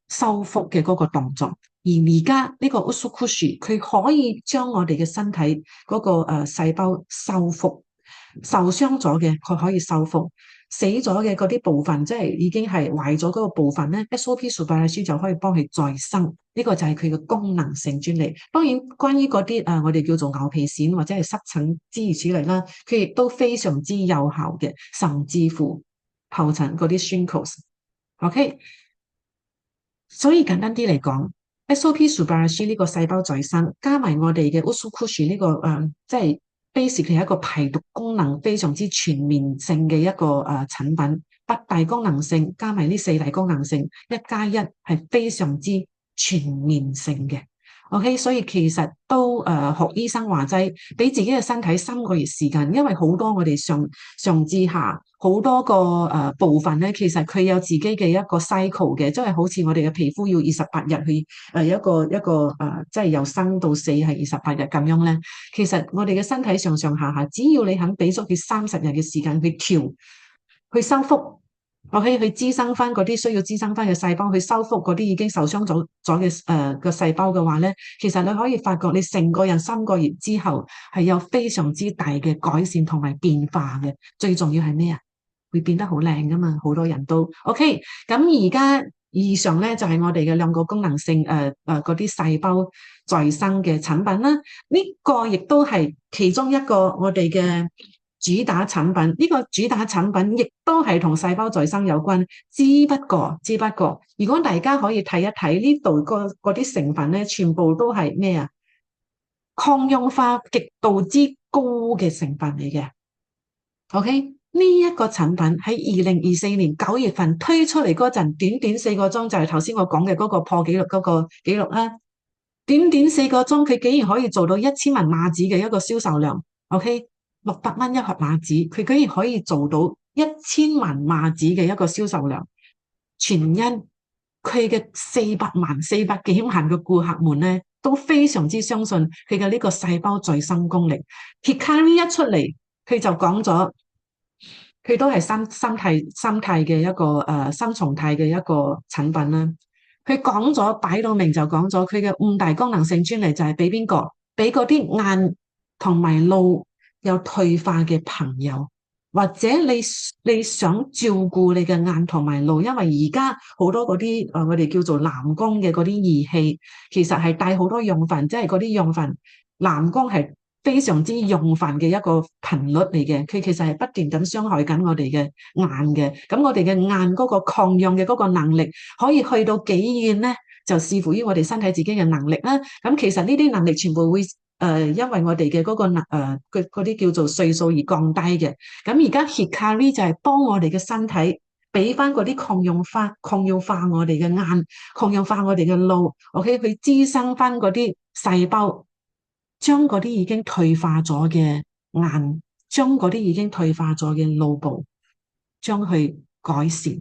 修復嘅嗰個動作，而而家呢個 Usukushi 佢可以將我哋嘅身體嗰個細胞修復，受傷咗嘅佢可以修復。死咗嘅嗰啲部分，即係已經係壞咗嗰個部分咧，SOP 數據書就可以幫佢再生，呢個就係佢嘅功能性專利。當然，關於嗰啲我哋叫做牛皮癬或者係濕疹諸如此類啦，佢亦都非常之有效嘅，甚至乎後層嗰啲 shrinkles。OK，所以簡單啲嚟講，SOP Subarashi 呢個細胞再生，加埋我哋嘅 Usukushi 呢個即係 basically 係一個排毒功能非常之全面性嘅一個產品，八大功能性加埋呢四大功能性，1+1係非常之全面性嘅。OK，所以其實都學醫生話齋，俾自己嘅身體3個月時間，因為好多我哋上至下好多個部分咧，其實佢有自己嘅一個 cycle 嘅，即係好似我哋嘅皮膚要28日去一個即係由生到死係28日咁樣咧。其實我哋嘅身體上上下下，只要你肯俾足佢30日嘅時間去調、去修復。OK，去滋生翻嗰啲需要滋生翻嘅細胞，去修復嗰啲已經受傷咗嘅個細胞嘅話咧，其實你可以發覺你成個人3個月之後係有非常之大嘅改善同埋變化嘅。最重要係咩啊？會變得好靚噶嘛，好多人都 OK。咁而家以上咧就係我哋嘅2個功能性嗰啲細胞再生嘅產品啦。呢個亦都係其中一個我哋嘅主打產品，呢個主打產品亦都係同細胞再生有關，只不過，如果大家可以睇一睇呢度嗰啲成分咧，全部都係咩啊？抗氧化極度之高嘅成分嚟嘅。OK，呢一個產品喺2024年9月份推出嚟嗰陣，短短4個鐘就係頭先我講嘅嗰個破紀錄嗰個紀錄啦。短短4個鐘，佢竟然可以做到1000萬碼紙嘅一個銷售量。OK。600蚊一盒碼紙，佢居然可以做到1000萬碼紙嘅一個銷售量，全因佢嘅400幾萬嘅顧客們咧都非常之相信佢嘅呢個細胞再生功力。Hikari 一出嚟，佢就講咗，佢都係三肽嘅一個三重肽嘅一個產品啦。佢講咗擺到明就講咗，佢嘅5大功能性專利就係俾邊個？俾嗰啲眼同埋腦有退化嘅朋友，或者你想照顧你嘅眼同埋腦，因為而家好多嗰啲我哋叫做藍光嘅嗰啲儀器，其實係帶好多氧分，即係嗰啲氧分藍光係非常之氧分嘅一個頻率嚟嘅，佢其實係不斷咁傷害緊我哋嘅眼嘅。咁我哋嘅眼嗰個抗氧嘅嗰個能力可以去到幾遠咧？就視乎於我哋身體自己嘅能力啦。咁其實呢啲能力全部會因為我哋嘅嗰個嗰啲叫做歲數而降低嘅。咁而家 Hikari 就係幫我哋嘅身體俾翻嗰啲抗氧化我哋嘅眼，抗氧化我哋嘅腦 ，OK， 去滋生翻嗰啲細胞，將嗰啲已經退化咗嘅眼，將嗰啲已經退化咗嘅腦部，將佢改善。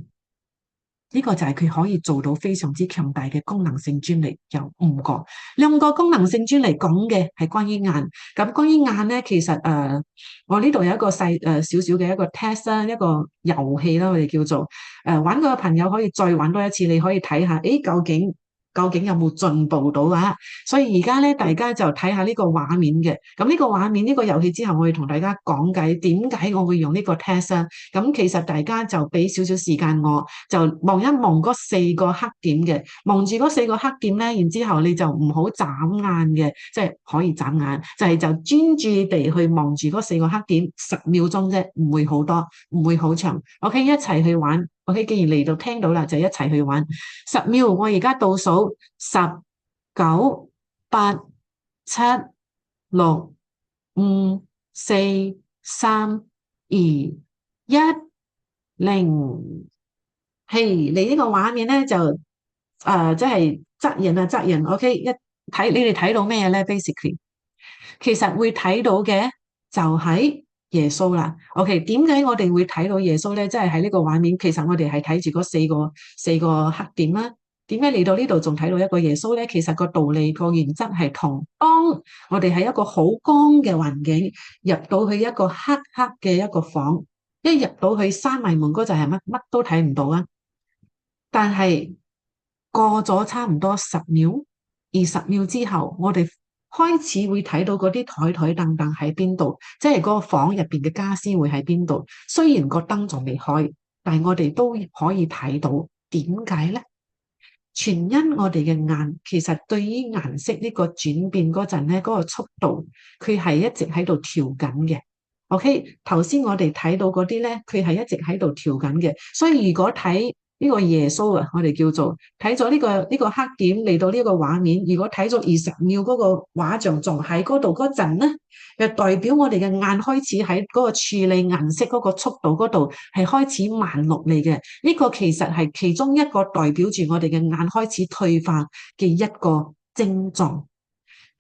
呢個就係佢可以做到非常之強大嘅功能性專利，有5個，2個功能性專利講嘅係關於眼。咁關於眼咧，其實我呢度有一個細少少嘅一個 test 啦，一個遊戲啦，我哋叫做玩過嘅朋友可以再玩多一次，你可以睇下，究竟有冇進步到啊？所以而家咧，大家就睇下呢個畫面嘅。咁呢個畫面，呢個遊戲之後，我會同大家講解點解我會用呢個 test 啊。咁其實大家就俾少少時間我，就望一望嗰4個黑點嘅，望住嗰4個黑點咧，然之後你就唔好眨眼嘅，即係可以眨眼，就專注地去望住嗰4個黑點10秒鐘啫，唔會好多，唔會好長。OK， 一齊去玩。OK， 既然嚟到聽到啦，就一齊去玩。10秒，我而家倒數10、9、8、7、6、5、4、3、2、1、0。嘿，你呢個畫面咧就即係側人。OK， 你哋睇到咩咧 ？Basically， 其實會睇到嘅就係耶穌啦。OK， 點解我哋會睇到耶穌咧？即係喺呢個畫面，其實我哋係睇住嗰四個黑點啦。點解嚟到呢度仲睇到一個耶穌咧？其實個道理個原則係同當我哋喺一個好光嘅環境入到去一個黑黑嘅一個房，一入到去閂埋門嗰陣係乜都睇唔到啊！但係過咗差唔多10秒、20秒之後，我哋開始會睇到嗰啲台凳喺邊度，即係嗰個房入邊嘅家私會喺邊度。雖然個燈仲未開，但係我哋都可以睇到。點解咧？全因我哋嘅眼其實對於顏色呢個轉變嗰陣咧，嗰個速度佢係一直喺度調緊嘅。OK，頭先我哋睇到嗰啲咧，佢係一直喺度調緊嘅，所以如果睇呢個耶穌啊，我哋叫做睇咗呢個黑點嚟到呢個畫面，如果睇咗20秒嗰個畫像仲喺嗰度嗰陣咧，就代表我哋嘅眼開始喺嗰個處理顏色嗰個速度嗰度係開始慢落嚟嘅。呢個其實係其中一個代表住我哋嘅眼開始退化嘅一個症狀。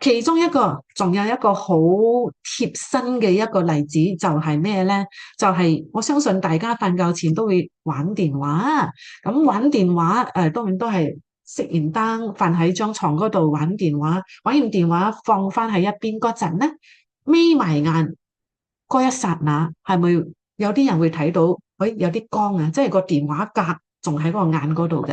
其中一個仲有一個好貼身嘅一個例子就係咩咧？就係我相信大家瞓覺前都會玩電話，咁玩電話當然都係熄完燈瞓喺張床嗰度玩電話，玩完電話放翻喺一邊嗰陣咧，眯埋眼嗰一剎那，係咪有啲人會睇到？有啲光啊，即係個電話格仲喺個眼嗰度嘅。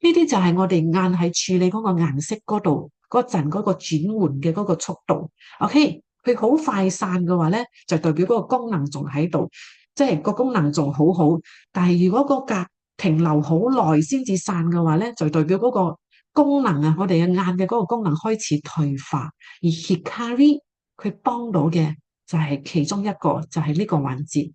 呢啲就係我哋眼喺處理嗰個顏色嗰度嗰陣嗰個轉換嘅嗰個速度。OK，佢好快散嘅話咧，就代表嗰個功能仲喺度，即係個功能仲好好。但係如果個格停留好耐先至散嘅話咧，就代表嗰個功能啊，我哋嘅眼嘅嗰個功能開始退化。而 Hikari 佢幫到嘅就係其中一個，就係呢個環節。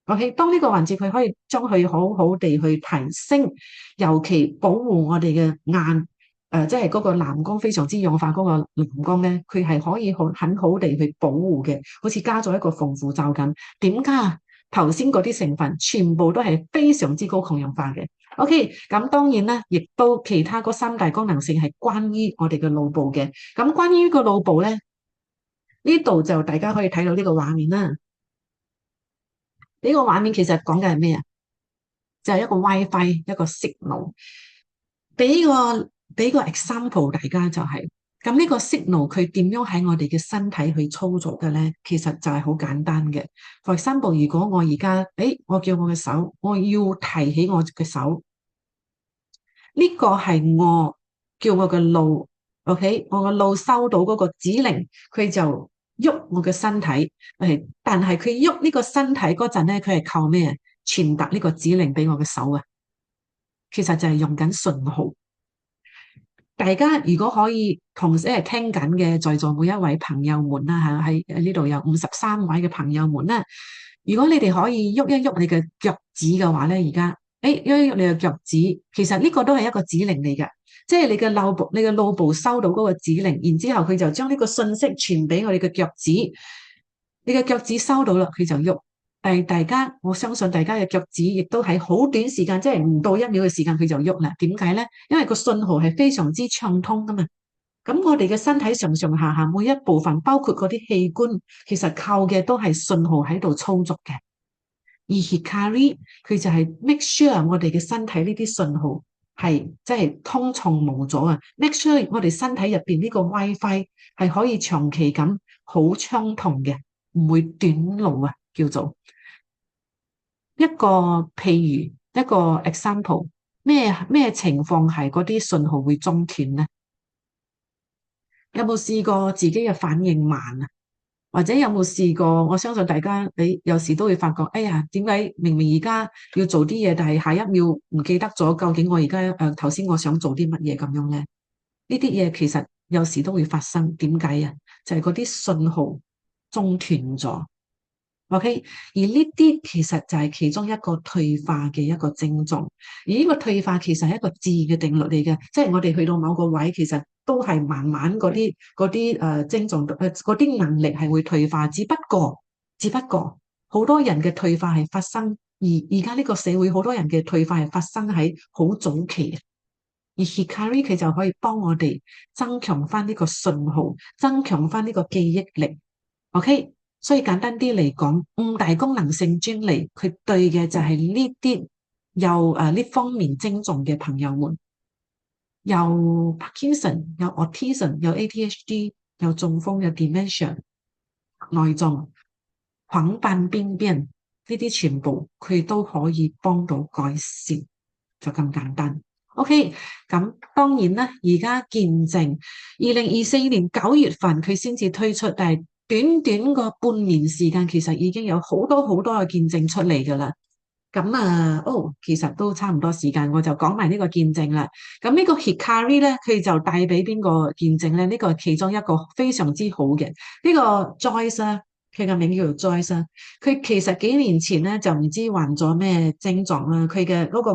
OK，當呢個環節佢可以將佢好好地去提升，尤其保護我哋嘅眼，即係嗰個藍光非常之氧化嗰個藍光咧，佢係可以很好地去保護嘅，好似加咗一個防護罩咁。點解？頭先嗰啲成分全部都係非常之高抗氧化嘅。OK，咁當然啦，亦都其他嗰3大功能性係關於我哋嘅腦部嘅。咁關於個腦部咧，呢度就大家可以睇到呢個畫面啦。呢個畫面其實講嘅係咩啊？就係一個 WiFi 一個 signal。俾個 example 大家就係咁，呢個 signal 佢點樣喺我哋嘅身體去操作嘅咧？其實就係好簡單嘅。For example，如果我而家我叫我嘅手，我要提起我嘅手，呢個係我叫我嘅腦 OK， 我嘅腦收到嗰個指令，佢就喐我嘅身體，但係佢喐呢個身體嗰陣咧，佢係靠咩傳達呢個指令俾我嘅手啊？其實就係用緊信號。大家如果可以同時係聽緊嘅，在座每一位朋友們啦嚇，喺呢度有53位嘅朋友們啦。如果你哋可以喐一喐你嘅腳趾嘅話咧，而家喐一喐你嘅腳趾，其實呢個都係一個指令嚟嘅。即係你嘅腦部收到嗰個指令，然之後佢就將呢個信息傳俾我哋嘅腳趾，你嘅腳趾收到啦，佢就喐。但係大家，我相信大家嘅腳趾亦都喺好短時間，即係唔到1秒嘅時間，佢就喐啦。點解咧？因為個信號係非常之暢通噶嘛。咁我哋嘅身體上上下下每一部分，包括嗰啲器官，其實靠嘅都係信號喺度操作嘅。而 Hikari 佢就係 make sure 我哋嘅身體呢啲信號係即係通暢無阻啊 ，make sure 我哋身體入邊呢個 WiFi 係可以長期咁好暢通嘅，唔會短路啊，叫做一個譬如一個 example， 咩情況係嗰啲信號會中斷呢？有冇試過自己嘅反應慢啊？或者有冇試過？我相信大家你有時都會發覺，哎呀，點解明明而家要做啲嘢，但係下一秒唔記得咗，究竟我而家頭先我想做啲乜嘢咁樣咧？呢啲嘢其實有時都會發生，點解啊？就係嗰啲信號中斷咗。OK， 而呢啲其實就係其中一個退化嘅一個症狀，而呢個退化其實係一個自然嘅定律嚟嘅，即係我哋去到某個位，其實都係慢慢嗰啲症狀嗰啲能力係會退化，只不過好多人嘅退化係發生，而家呢個社會好多人嘅退化係發生喺好早期，而 Hikari 佢就可以幫我哋增強翻呢個信號，增強翻呢個記憶力。OK。所以簡單啲嚟講，5大功能性專利，佢對嘅就係呢啲有呢方面症狀嘅朋友們，有 Parkinson， 有 Autism， 有 ADHD， 有中風，有 Dementia， 內臟、黃斑病變呢啲全部佢都可以幫到改善，就咁簡單。OK， 咁當然啦，而家見證2024年9月份佢先至推出，但係短短個半年時間，其實已經有好多嘅見證出嚟噶啦。咁其實都差唔多時間，我就講埋呢個見證啦。咁呢個 Hikari 咧，佢就帶俾邊個見證咧？呢個係其中一個非常之好嘅。呢個 Joyce 啊，佢嘅名叫做 Joyce 啊。佢其實幾年前咧就唔知患咗咩症狀啦，佢嘅嗰個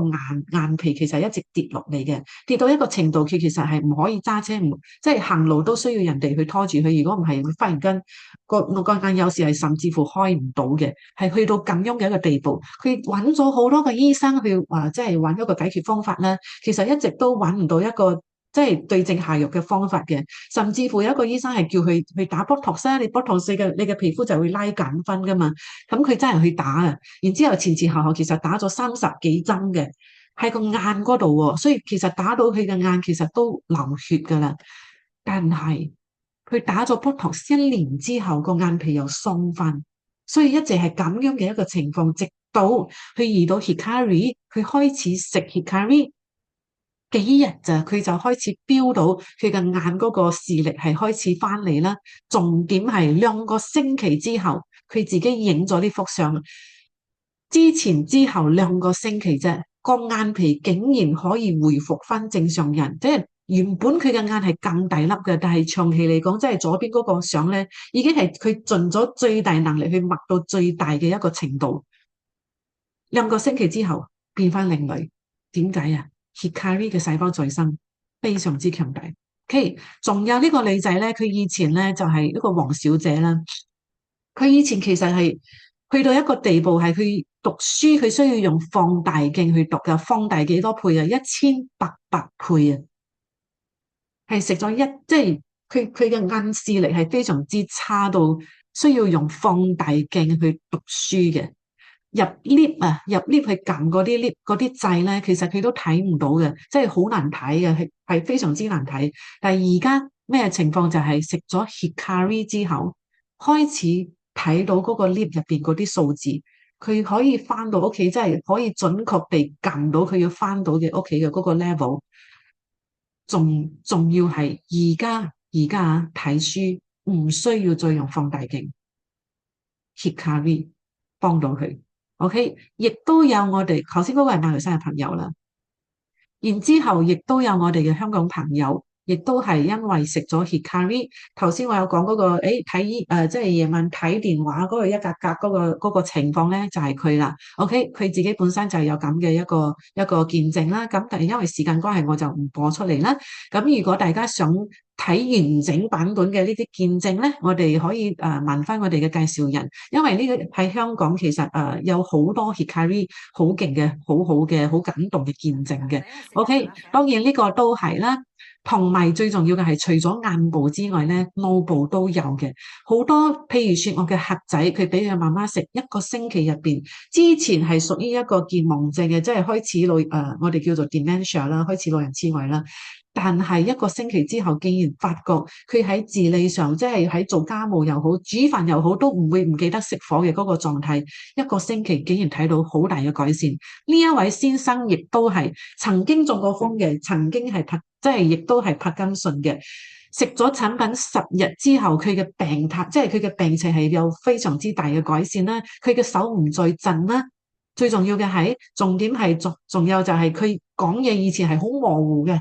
眼皮其實一直跌落嚟嘅，跌到一個程度，佢其實係唔可以揸車，唔即係行路都需要人哋去拖住佢。如果唔係，佢忽然間個眼有時係甚至乎開唔到嘅，係去到咁樣嘅一個地步。佢揾咗好多個醫生去話，即係揾一個解決方法啦。其實一直都揾唔到一個即係對症下藥嘅方法嘅，甚至乎有一個醫生係叫佢去打 Botox， 你 Botox 你嘅皮膚就會拉減分噶嘛，咁佢真係去打啊，然之後前後其實打咗30幾針嘅，喺個眼嗰度喎，所以其實打到佢嘅眼其實都流血噶啦，但係佢打咗 Botox 1年之後個眼皮又鬆翻，所以一直係咁樣嘅一個情況，直到佢遇到 Hikari， 佢開始食 Hikari。幾日咋，佢就開始飆到佢嘅眼嗰個視力係開始翻嚟啦。重點係2個星期之後，佢自己影咗呢幅相。之前之後2個星期啫，個眼皮竟然可以回復翻正常人。即係原本佢嘅眼係咁大粒嘅，但係長期嚟講，即係左邊嗰個相咧，已經係佢盡咗最大能力去擘到最大嘅一個程度。2個星期之後變翻另類，點解啊？Hikari 嘅細胞再生非常之強大。OK，仲有呢個女仔咧，佢以前咧就係一個黃小姐啦。佢以前其實係去到一個地步，係佢讀書佢需要用放大鏡去讀噶，放大幾多倍啊？1800倍啊！係食咗即係佢嘅眼視力係非常之差到需要用放大鏡去讀書嘅。入 lift 去撳嗰啲 lift 嗰啲掣咧，其實佢都睇唔到嘅，即係好難睇嘅，係非常之難睇。但係而家咩情況就係食咗 Hikari 之後，開始睇到嗰個 lift 入邊嗰啲數字，佢可以翻到屋企，即係可以準確地撳到佢要翻到嘅屋企嘅嗰個 level。仲要係而家睇書唔需要再用放大鏡 ，Hikari 幫到佢。OK， 亦都有我哋頭先嗰個係馬來西亞朋友啦，然之後亦都有我哋嘅香港朋友，亦都係因為食咗 Hikari。頭先我有講嗰個，即係夜晚睇電話嗰個一格格嗰個情況咧，就係佢啦。OK，佢自己本身就有咁嘅一個見證啦。咁但係因為時間關係，我就唔播出嚟啦。咁如果大家想睇完整版本嘅呢啲見證咧，我哋可以問翻我哋嘅介紹人，因為呢個喺香港其實有好多 Hikari 好勁嘅、好好嘅、好感動嘅見證嘅。OK，當然呢個都係啦，同埋最重要嘅係除咗眼部之外咧，腦部都有嘅。好多譬如說我嘅客仔，佢俾佢媽媽食1個星期入邊，之前係屬於一個健忘症嘅，即係開始我哋叫做 dementia 啦，開始老人痴呆啦。但係1個星期之後，竟然發覺佢喺自理上，即係喺做家務又好、煮飯又好，都唔會唔記得熄火嘅嗰個狀態。1個星期竟然睇到好大嘅改善。呢一位先生亦都係曾經中過風嘅，曾經係即係亦都係柏金遜嘅。食咗產品10日之後，佢嘅病態，即係佢嘅病情係有非常之大嘅改善啦。佢嘅手唔再震啦。最重要嘅係，重點係仲有就係佢講嘢以前係好模糊嘅。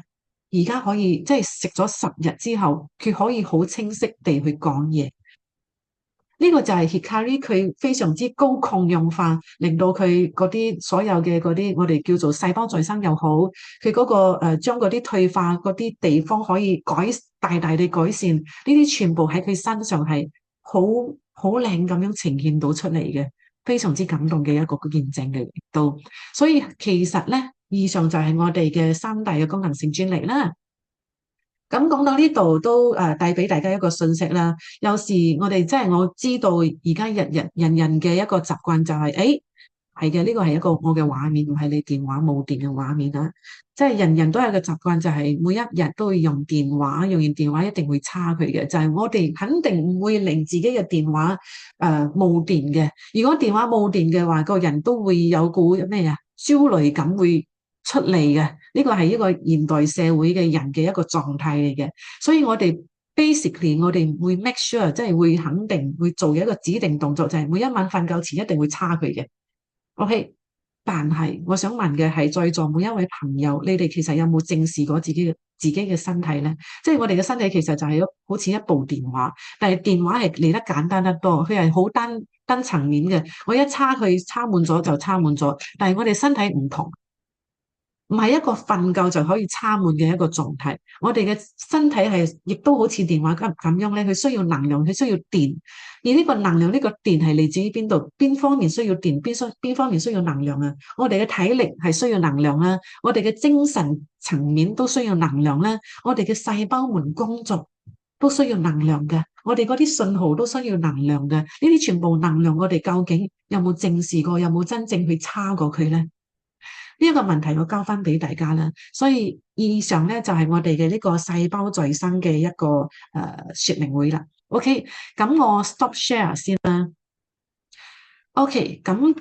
而家可以即係食咗10日之後，佢可以好清晰地去講嘢。呢個就係 Hikari 佢非常之高抗氧化，令到佢嗰啲所有嘅嗰啲我哋叫做細胞再生又好，佢嗰個將嗰啲退化嗰啲地方可以大大地改善。呢啲全部喺佢身上係好靚咁樣呈現到出嚟嘅，非常之感動嘅一個見證嘅亦都。所以其實咧，以上就係我哋嘅3大嘅功能性專利啦。咁講到呢度都帶俾大家一個信息啦。有時我哋即係我知道而家人人嘅一個習慣就係，係嘅，呢個係一個我嘅畫面，唔係你電話冇電嘅畫面啊。即係人人都有個習慣，就係每一日都會用電話，用完電話一定會叉佢嘅。就係我哋肯定唔會令自己嘅電話冇電嘅。如果電話冇電嘅話，個人都會有股咩焦慮感會出嚟嘅。呢個係一個現代社會嘅人嘅一個狀態嚟嘅。所以我哋 basically 我哋會 make sure， 即係會肯定會做一個指定動作，就係每一晚瞓覺前一定會叉佢嘅。OK， 但係我想問嘅係在座每一位朋友，你哋其實有冇正視過自己嘅自己嘅身體咧？即係我哋嘅身體其實就係好似一部電話，但係電話係嚟得簡單得多，佢係好單層面嘅。我一插佢插滿咗就插滿咗，但係我哋身體唔同。唔係一個瞓覺就可以插滿嘅一個狀態，我哋嘅身體係亦都好似電話咁樣咧，佢需要能量，佢需要電，而呢個能量呢個電係嚟自於邊度？邊方面需要電？邊方面需要能量啊？我哋嘅體力係需要能量啦，我哋嘅精神層面都需要能量啦，我哋嘅細胞們工作都需要能量嘅，我哋嗰啲信號都需要能量嘅，呢啲全部能量我哋究竟有冇正視過？有冇真正去叉過佢咧？呢一個問題我交翻俾大家啦，所以以上咧就係我哋嘅呢個細胞再生嘅一個說明會啦。OK，咁我 stop share 先啦。OK，咁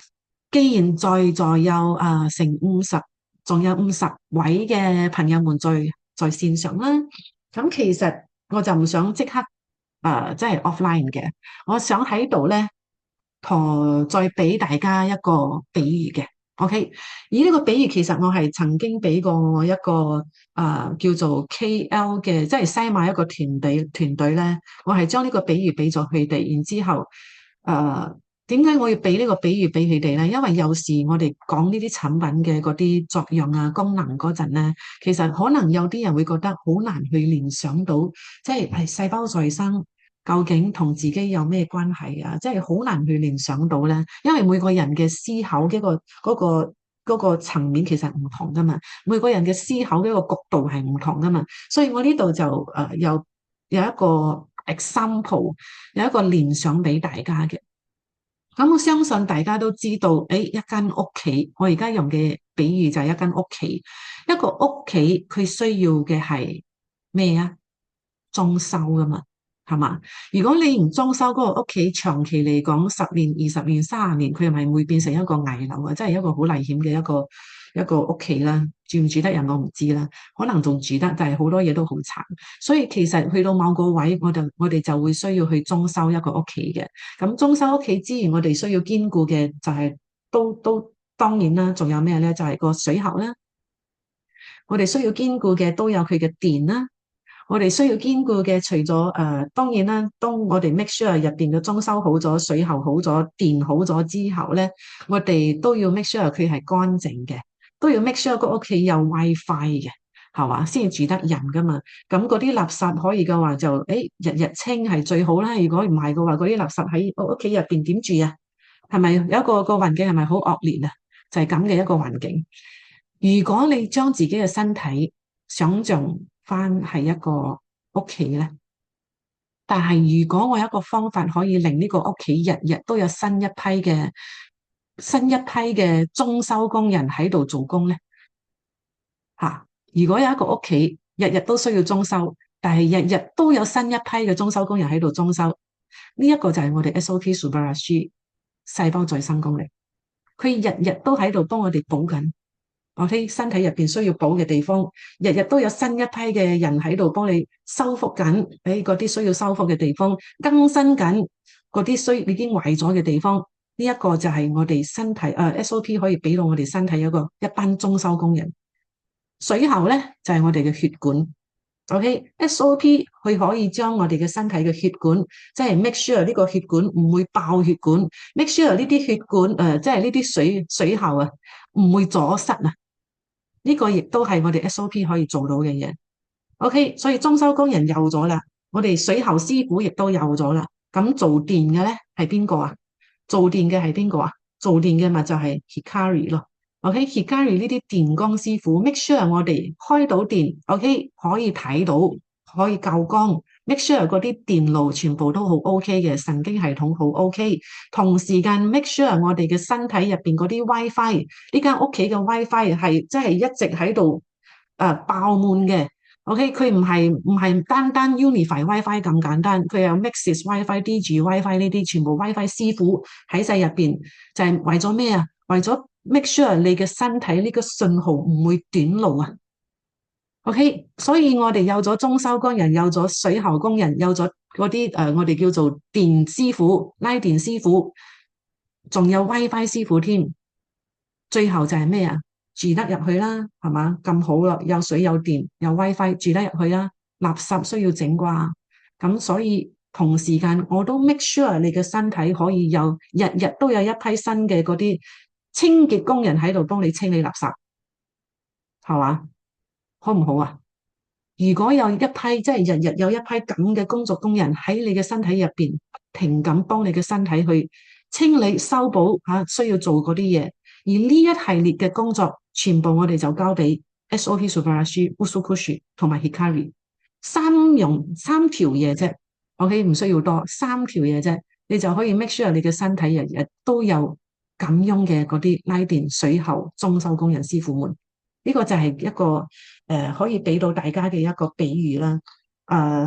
既然在座有成50，仲有50位嘅朋友們在線上啦，咁其實我就唔想即刻即係 offline 嘅，我想喺度咧再俾大家一個比喻嘅。OK，而呢個比喻其實我係曾經俾過我一個叫做 KL 嘅，即係西馬一個團隊咧，我係將呢個比喻俾咗佢哋，然之後點解我要俾呢個比喻俾佢哋咧？因為有時我哋講呢啲產品嘅嗰啲作用啊、功能嗰陣咧，其實可能有啲人會覺得好難去聯想到，即係細胞再生。究竟同自己有咩關係啊？即係好難去聯想到咧，因為每個人嘅思考嘅嗰個層面其實唔同噶嘛，每個人嘅思考嘅一個角度係唔同噶嘛，所以我呢度就有一個 example， 有一個聯想俾大家嘅。咁我相信大家都知道，一間屋企，我而家用嘅比喻就係一間屋企，一個屋企佢需要嘅係咩啊？裝修噶嘛。係嘛？如果你唔裝修嗰個屋企，長期嚟講10年、20年、30年，佢係咪會變成一個危樓啊？即係一個好危險嘅一個屋企啦。住唔住得人我唔知啦，可能仲住得，但係好多嘢都好殘。所以其實去到某個位，我哋就會需要去裝修一個屋企嘅。咁裝修屋企之餘，我哋需要兼顧嘅就係都當然啦，仲有咩咧？就係個水喉啦。我哋需要兼顧嘅都有佢嘅電啦。我哋需要兼顧嘅，除咗當然啦，當我哋 make sure 入邊嘅裝修好咗、水喉好咗、電好咗之後咧，我哋都要 make sure 佢係乾淨嘅，都要 make sure 個屋企有 WiFi 嘅，係嘛，先至住得人噶嘛。咁嗰啲垃圾可以嘅話就日日清係最好啦。如果唔係嘅話，嗰啲垃圾喺屋企入邊點住啊？係咪有一個環境係咪好惡劣啊？就係咁嘅一個環境。如果你將自己嘅身體想象翻係一個屋企咧，但係如果我有一個方法可以令呢個屋企日日都有新一批嘅裝修工人喺度做工咧，如果有一個屋企日日都需要裝修，但係日日都有新一批嘅裝修工人喺度裝修，呢一個就係我哋 SOP Subarashi 細胞再生功力，佢日日都喺度幫我哋補緊。我哋身體入邊需要補嘅地方，日日都有新一批嘅人喺度幫你修復緊，嗰啲需要修復嘅地方，更新緊嗰啲已經壞咗嘅地方。呢一個就係我哋身體SOP 可以俾到我哋身體一班裝修工人。水喉咧就係我哋嘅血管。SOP 佢可以將我哋嘅身體嘅血管，即係 make sure 呢個血管唔會爆血管，make sure 呢啲血管即係呢啲水喉啊唔會阻塞啊。呢個亦都係我哋 SOP 可以做到嘅嘢。OK， 所以裝修工人有咗啦，我哋水喉師傅亦都有咗啦。咁做電嘅咧係邊個啊？做電嘅係邊個啊？做電嘅咪就係 Hikari 咯。OK，Hikari 呢啲電工師傅 make sure 我哋開到電 ，OK 可以睇到，可以校光。make sure 嗰啲電路全部都好 OK 嘅，神經系統好 OK， 同時間 make sure 我哋嘅身體入邊嗰啲 WiFi， 呢間屋企嘅 WiFi 係即係一直喺度爆滿嘅。OK， 佢唔係單單 Unify WiFi 咁簡單，佢有 Maxis WiFi、DG WiFi 呢啲全部 WiFi 師傅喺晒入邊，就係為咗咩啊？為咗 make sure 你嘅身體呢個信號唔會短路啊。OK， 所以我哋有咗裝修工人，有咗水喉工人，有咗嗰啲我哋叫做電師傅、拉電師傅，仲有 WiFi 師傅添。最後就係咩啊？住得入去啦，係嘛？咁好啦，有水有電有 WiFi 住得入去啦，垃圾需要整啩，咁所以同時間我都 make sure 你嘅身體可以有日日都有一批新嘅嗰啲清潔工人喺度幫你清理垃圾，係嘛？好唔好啊？如果有一批即係日日有一批咁嘅工作工人喺你嘅身體入邊，不停咁幫你嘅身體去清理、修補需要做嗰啲嘢，而呢一系列嘅工作，全部我哋就交俾 SOP Subarashi、Usukushi 同埋 Hikari 三條嘢啫，OK 唔需要多，三條嘢啫，你就可以 make sure 你嘅身體日日都有咁樣嘅嗰啲拉電、水喉、裝修工人師傅們。呢個就係一個可以俾到大家嘅一個比喻啦。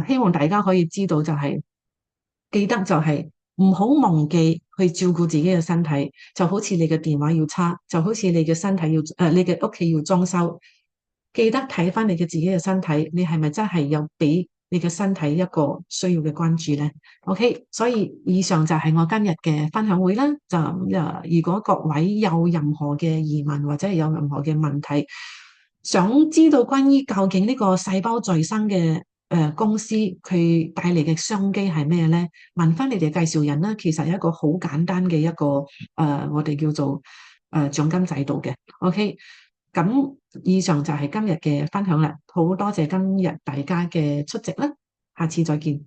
希望大家可以知道就係記得就係唔好忘記去照顧自己嘅身體，就好似你嘅電話要叉，就好似你嘅身體要你嘅屋企要裝修，記得睇翻你嘅自己嘅身體，你係咪真係有俾你嘅身體一個需要嘅關注呢？OK，所以以上就係我今日嘅分享會啦。就如果各位有任何嘅疑問或者係有任何嘅問題，想知道關於究竟呢個細胞再生嘅公司佢帶嚟嘅商機係咩呢？問翻你哋介紹人啦，其實有一個好簡單嘅一個我哋叫做獎金制度嘅。OK，咁以上就係今日嘅分享啦，好多謝今日大家嘅出席啦，下次再見。